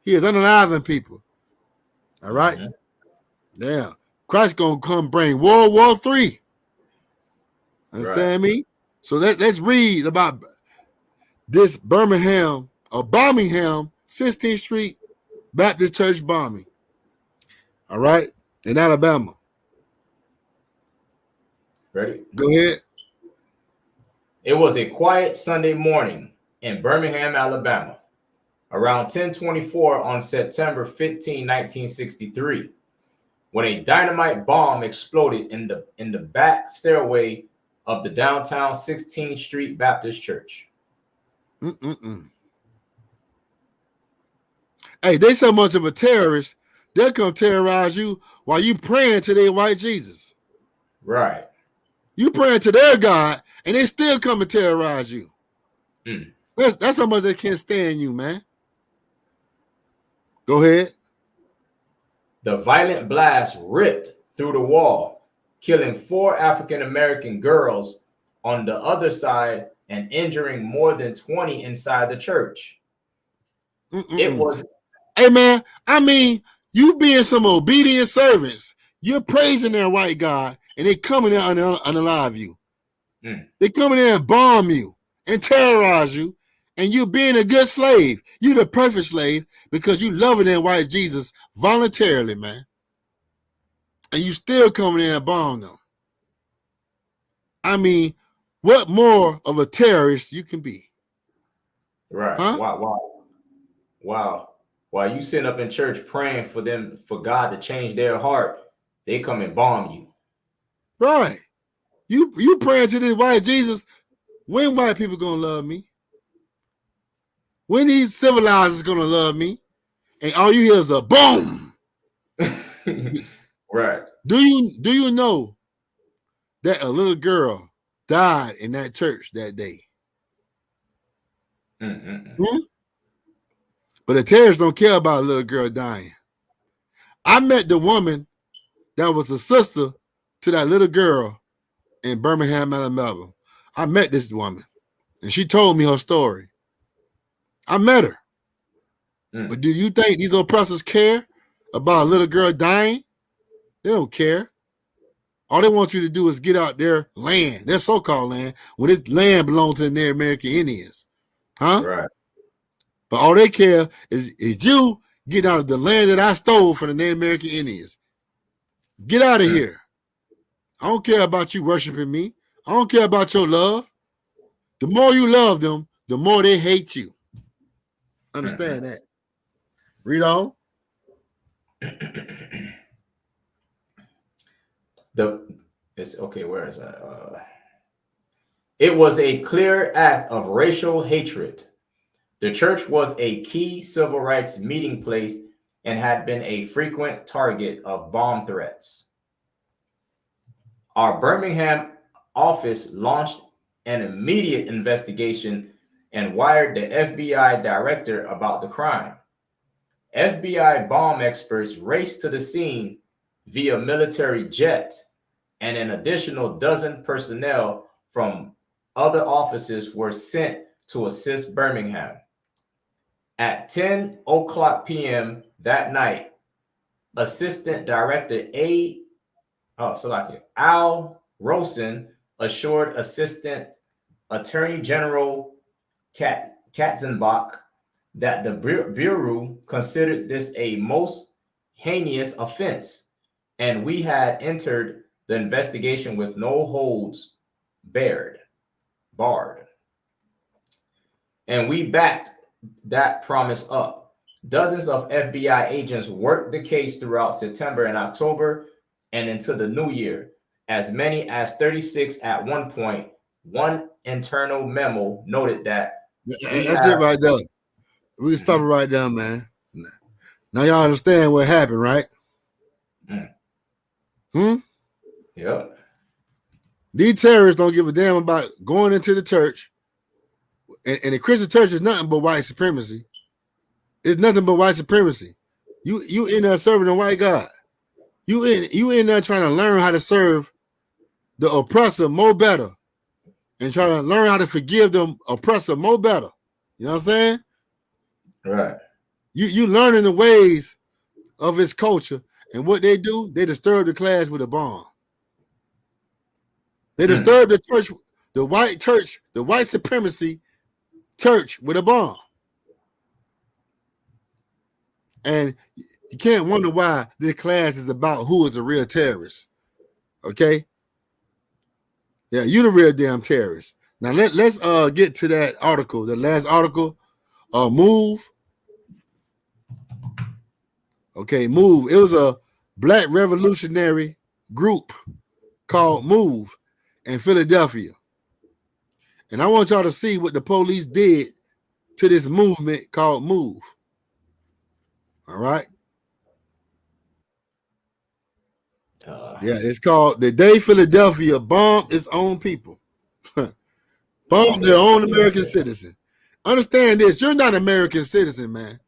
He is unaliving people. All right? Mm-hmm. Yeah. Christ gonna come bring World War III. Understand me? So let's read about this Birmingham 16th Street Baptist Church bombing. All right, in Alabama. Ready? Go ahead. It was a quiet Sunday morning in Birmingham, Alabama, around 10:24 on September 15, 1963. When a dynamite bomb exploded in the back stairway of the downtown 16th Street Baptist Church. Hey, they so much of a terrorist, they'll come terrorize you while you praying to their white Jesus. Right. You praying to their God, and they still come and terrorize you. That's how much they can't stand you, man. Go ahead. The violent blast ripped through the wall, killing 4 African American girls on the other side and injuring more than 20 inside the church. It was. Hey, man, I mean, you being some obedient servants, you're praising their white God, and they coming in and unalive you. They coming in and bomb you and terrorize you, and you being a good slave. You the perfect slave because you loving that white Jesus voluntarily, man. And you still coming in and bomb them. I mean, what more of a terrorist you can be? Right. Huh? Wow. While you sitting up in church praying for them, for God to change their heart, they come and bomb you. Right. You praying to this white Jesus. When white people gonna love me? When these civilizers gonna love me? And all you hear is a boom. Right. Do you know that a little girl died in that church that day? But the terrorists don't care about a little girl dying. I met the woman that was the sister to that little girl in Birmingham, Alabama. I met this woman, and she told me her story. I met her. But do you think these oppressors care about a little girl dying? They don't care. All they want you to do is get out their land, their so-called land, when this land belongs to the Native American Indians. Huh? Right. But all they care is you get out of the land that I stole from the Native American Indians. Get out of here. I don't care about you worshiping me. I don't care about your love. The more you love them, the more they hate you. Understand that. Read on. Where is that? It was a clear act of racial hatred. The church was a key civil rights meeting place and had been a frequent target of bomb threats. Our Birmingham office launched an immediate investigation and wired the FBI director about the crime. FBI bomb experts raced to the scene via military jet, and an additional dozen personnel from other offices were sent to assist Birmingham. At 10:00 p.m. that night, Assistant Director Al Rosen assured Assistant Attorney General Katzenbach that the Bureau considered this a most heinous offense, and we had entered the investigation with no holds barred. And we backed that promise up. Dozens of FBI agents worked the case throughout September and October and into the new year, as many as 36 at one point. One internal memo noted that that's it right there. We can stop it right there, man. Now y'all understand what happened, right? Yep. These terrorists don't give a damn about going into the church. And the Christian church is nothing but white supremacy. It's nothing but white supremacy. You in there serving a white God. You in there trying to learn how to serve the oppressor more better. And trying to learn how to forgive the oppressor more better. You know what I'm saying? Right. You learning the ways of his culture, and what they do, they disturb the class with a bomb. They disturb the church, the white supremacy church with a bomb. And you can't wonder why this class is about who is a real terrorist. Okay? Yeah, you the real damn terrorist. Now let's get to that article, the last article, Move. Okay, Move. It was a black revolutionary group called Move in Philadelphia. And I want y'all to see what the police did to this movement called Move. All right? Yeah, it's called The Day Philadelphia Bombed Its Own People. Bombed their own American citizen. Understand this. You're not an American citizen, man.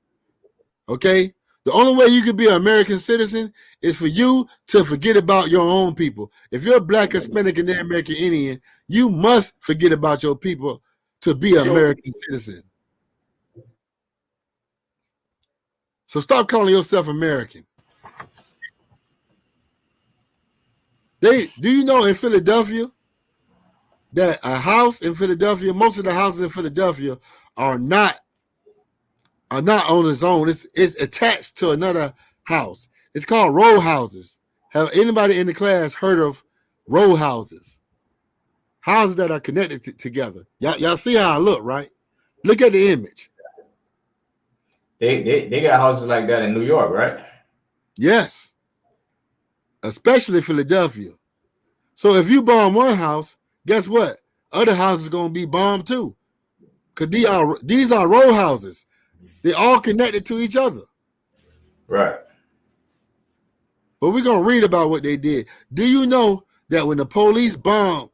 Okay? The only way you can be an American citizen is for you to forget about your own people. If you're a black, Hispanic, and American Indian, you must forget about your people to be an American citizen. So stop calling yourself American. Do you know in Philadelphia that a house in Philadelphia, most of the houses in Philadelphia are not on its own. It's attached to another house. It's called row houses. Have anybody in the class heard of row houses? Houses that are connected together. Y'all see how I look, right? Look at the image. They got houses like that in New York, right? Yes. Especially Philadelphia. So if you bomb one house, guess what? Other houses are going to be bombed too. Because these are row houses. They're all connected to each other. Right. But we're going to read about what they did. Do you know that when the police bombed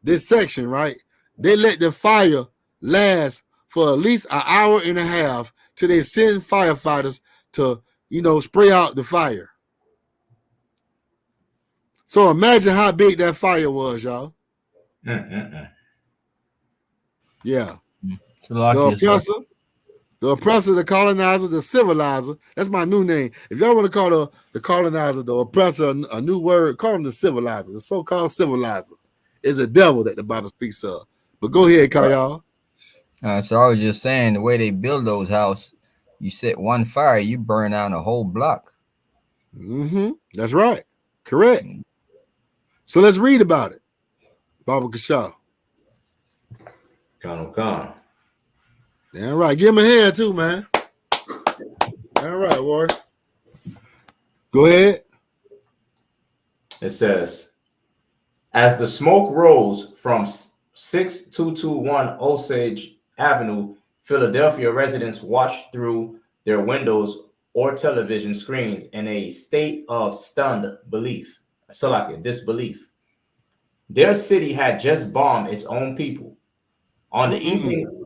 this section, right, they let the fire last for at least an hour and a half till they send firefighters to, spray out the fire. So imagine how big that fire was, y'all. Yeah. Salakia, The oppressor, the colonizer, the civilizer. That's my new name. If y'all want to call the colonizer, the oppressor, a new word, call him the civilizer. The so-called civilizer is a devil that the Bible speaks of. But go ahead, Kyle. So I was just saying, the way they build those houses, you set one fire, you burn down a whole block. That's right. Correct. So let's read about it. Baba Kashaw. Come. Damn right. Give him a hand too, man. All right, Warren. Go ahead. It says, as the smoke rose from 6221 Osage Avenue, Philadelphia residents watched through their windows or television screens in a state of stunned disbelief. Their city had just bombed its own people. On the evening.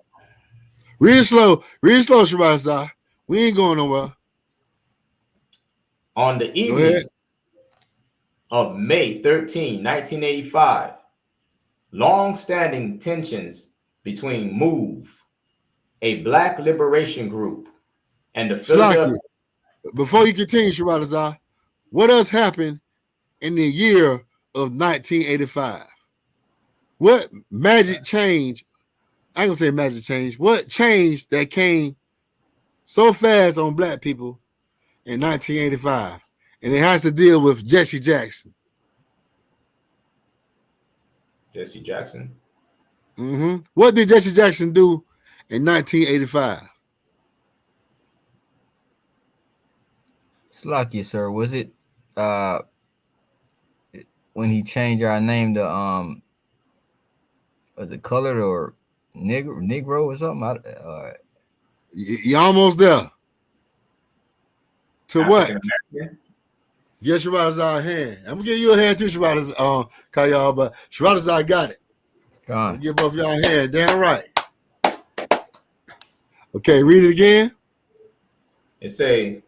Read it slow, Shabazz. We ain't going nowhere. On the evening of May 13, 1985, long-standing tensions between MOVE, a Black liberation group, and the Philadelphia. Before you continue, Shabazz, what else happened in the year of 1985? What magic change? I ain't gonna say magic change. What change that came so fast on Black people in 1985? And it has to deal with Jesse Jackson. Jesse Jackson. What did Jesse Jackson do in 1985? Slakia, sir, was it when he changed our name to was it colored or Negro or something? You're almost there. To what? Get Shabazz hand. I'm gonna give you a hand too, Shabazz, Kayal, but Shabazz got it. Give both y'all a hand. Damn right. Okay, read it again. It say,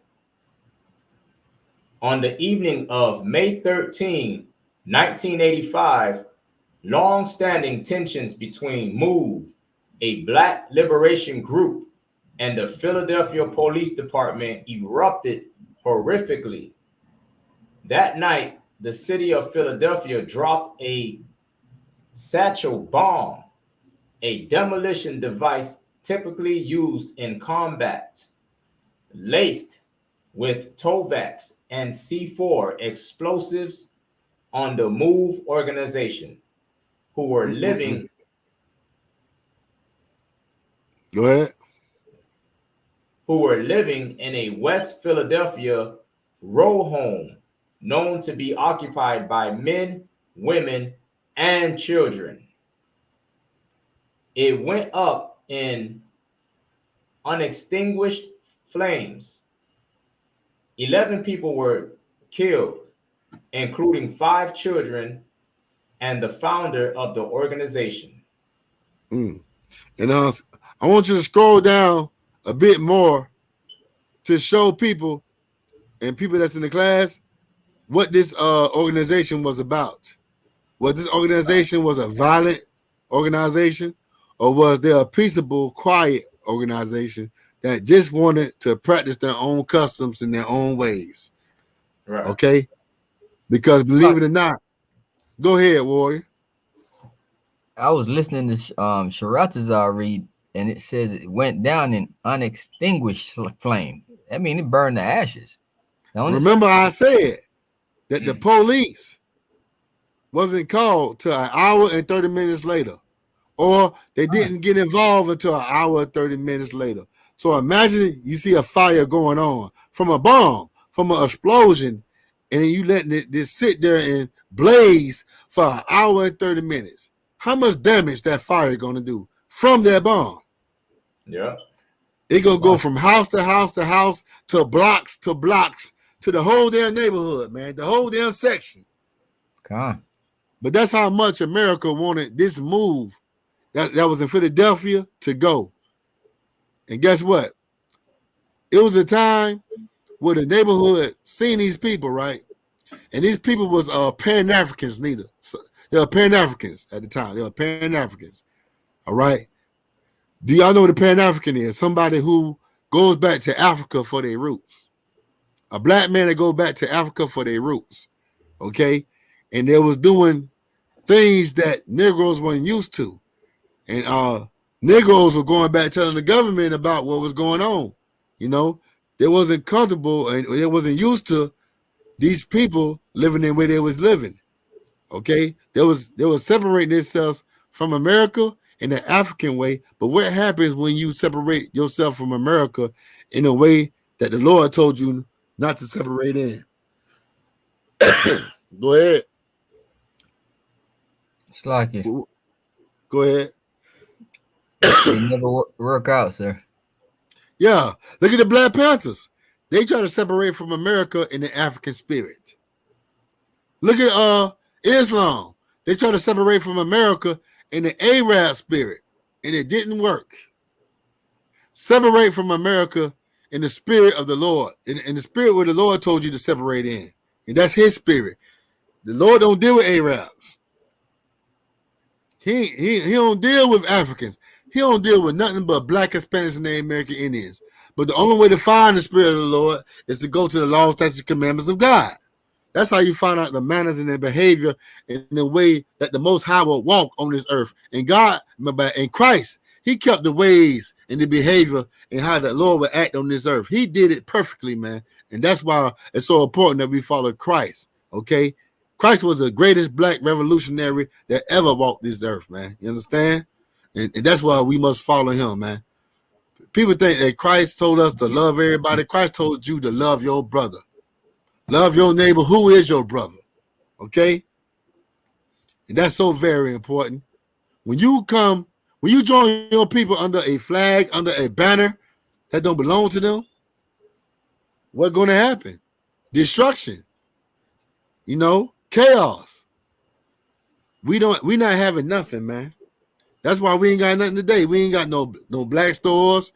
on the evening of May 13, 1985, long-standing tensions between MOVE, a Black liberation group, and the Philadelphia Police Department erupted horrifically. That night, the city of Philadelphia dropped a satchel bomb, a demolition device typically used in combat, laced with Tovax and C4 explosives on the MOVE organization, who were living. Go ahead. Who were living in a West Philadelphia row home known to be occupied by men, women, and children. It went up in unextinguished flames. 11 people were killed, including 5 children and the founder of the organization. And I want you to scroll down a bit more to show people and people that's in the class what this organization was about. Was this organization was a violent organization, or was there a peaceable, quiet organization that just wanted to practice their own customs in their own ways? Right. Okay? Because believe it or not, go ahead, Warrior. I was listening to Sharatazar read, and it says it went down in unextinguished flame. I mean, it burned the ashes. Remember, I said that the police wasn't called till an hour and 30 minutes later, or they didn't get involved until an hour and 30 minutes later. So imagine you see a fire going on from a bomb, from an explosion, and you letting it just sit there and blaze for an hour and 30 minutes. How much damage that fire is going to do from that bomb? Yeah. It's going to go from house to house to house to blocks to the whole damn neighborhood, man, the whole damn section. But that's how much America wanted this move that was in Philadelphia to go. And guess what? It was a time where the neighborhood seen these people, right? And these people was Pan-Africans neither. So they were Pan-Africans at the time. They were Pan-Africans. All right. Do y'all know what a Pan-African is? Somebody who goes back to Africa for their roots. A black man that goes back to Africa for their roots. Okay. And they was doing things that Negroes weren't used to. And Negroes were going back telling the government about what was going on. You know, they wasn't comfortable and they wasn't used to these people living in where they was living. Okay. They was separating themselves from America in the African way. But what happens when you separate yourself from America in a way that the Lord told you not to separate in? Go ahead. It's like it. Go ahead. They never work out, sir. Yeah. Look at the Black Panthers. They try to separate from America in the African spirit. Look at Islam. They try to separate from America in the Arab spirit, and it didn't work. Separate from America in the spirit of the Lord, in the spirit where the Lord told you to separate in, and that's His spirit. The Lord don't deal with Arabs. He don't deal with Africans. He don't deal with nothing but Black, Hispanics, and Native American Indians. But the only way to find the spirit of the Lord is to go to the laws, statutes, and commandments of God. That's how you find out the manners and the behavior in the way that the Most High will walk on this earth. And God, in Christ, He kept the ways and the behavior and how the Lord would act on this earth. He did it perfectly, man. And that's why it's so important that we follow Christ, okay? Christ was the greatest Black revolutionary that ever walked this earth, man. You understand? And that's why we must follow Him, man. People think that Christ told us to love everybody. Christ told you to love your brother. Love your neighbor. Who is your brother? Okay? And that's so very important. When you join your people under a flag, under a banner that don't belong to them, what's going to happen? Destruction. You know, chaos. We not having nothing, man. That's why we ain't got nothing today. We ain't got no Black stores.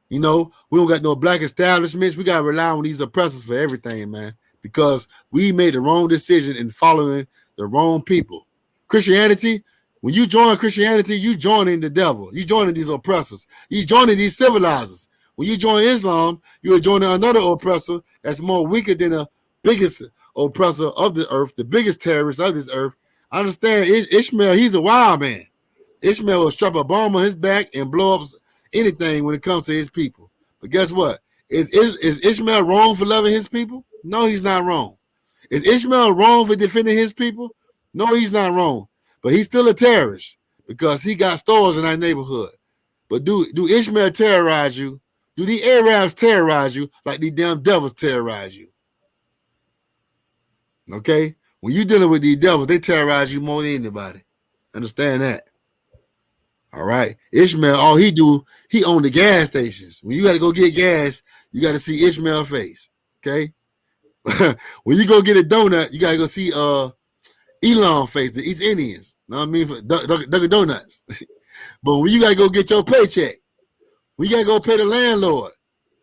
You know, we don't got no Black establishments. We got to rely on these oppressors for everything, man, because we made the wrong decision in following the wrong people. Christianity, when you join Christianity, you joining the devil. You joining these oppressors. You joining these civilizers. When you join Islam, you are joining another oppressor that's more weaker than the biggest oppressor of the earth, the biggest terrorist of this earth. I understand Ishmael, he's a wild man. Ishmael will strap a bomb on his back and blow up anything when it comes to his people. But guess what? Is Ishmael wrong for loving his people? No, he's not wrong. Is Ishmael wrong for defending his people? No, he's not wrong. But he's still a terrorist because he got stores in our neighborhood. But do Ishmael terrorize you? Do the Arabs terrorize you like these damn devils terrorize you? Okay? When you're dealing with these devils, they terrorize you more than anybody. Understand that? All right. Ishmael, all he do, he own the gas stations. When you got to go get gas, you got to see Ishmael's face. Okay? When you go get a donut, you got to go see Elon's face, the East Indians. Know what I mean? For Dunkin' Donuts. But when you got to go get your paycheck, we got to go pay the landlord.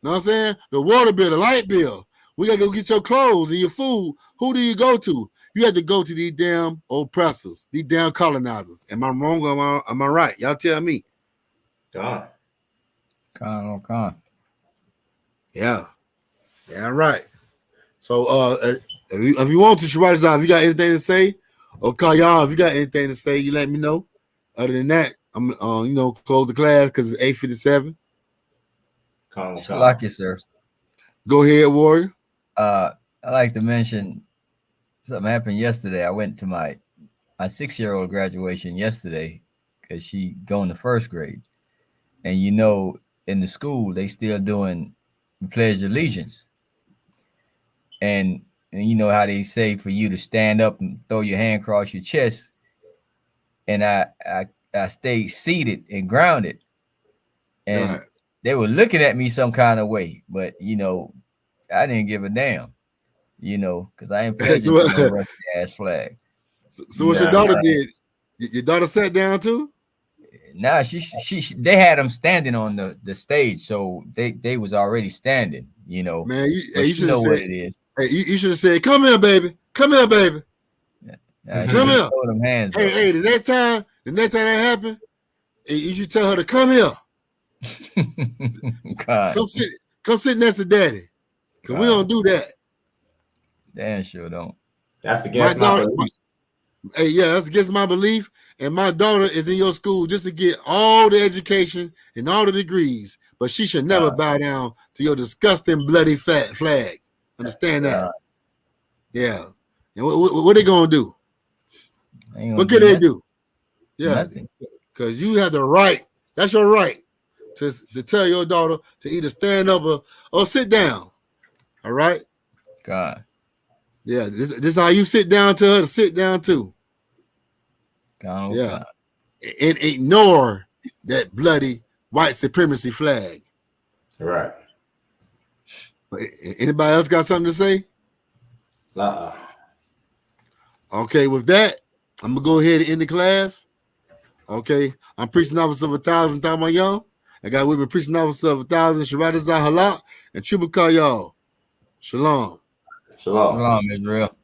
Know what I'm saying? The water bill, the light bill. We got to go get your clothes and your food. Who do you go to? You have to go to these damn oppressors, these damn colonizers. Am I wrong or am I right? Y'all tell me. Con. Yeah. Yeah, right. So if you want to, Sharad, if you got anything to say, or call y'all, if you got anything to say, you let me know. Other than that, I'm close the class because it's 8:57. It's lucky, sir. Go ahead, Warrior. I like to mention something happened yesterday. I went to my 6-year-old graduation yesterday because she going to first grade. And in the school, they still doing the Pledge of Allegiance. And you know how they say for you to stand up and throw your hand across your chest. And I stayed seated and grounded. And they were looking at me some kind of way. But, I didn't give a damn, because I ain't pledging to no rusty ass flag. So what your daughter did? Your daughter sat down too? Nah, they had them standing on the stage, so they was already standing, Man, you should know have what said, it is. Hey, you should have said, "Come here, baby. Come here, baby. Yeah, Come here. throw them hands Hey, up. hey, the next time that happens, you should tell her to come here. God. Come sit next to daddy. Cause we don't do that. Damn sure don't. That's against my belief. Hey, yeah, that's against my belief. And my daughter is in your school just to get all the education and all the degrees, but she should never bow down to your disgusting bloody fat flag. Understand that? Yeah. And what they gonna do? What can they do? Yeah, because you have the right. That's your right to tell your daughter to either stand up or sit down. All right. God. Yeah, this is how you sit down to her to sit down too. God, yeah. God. And ignore that bloody white supremacy flag. Right. Anybody else got something to say? Okay, with that, I'm gonna go ahead and end the class. Okay, I'm preaching officer of 1,000 THAMAYAM. I got with me preaching officer of 1,000 Shabbat Halak and Trubakah y'all. Shalom. Shalom. Shalom, Israel.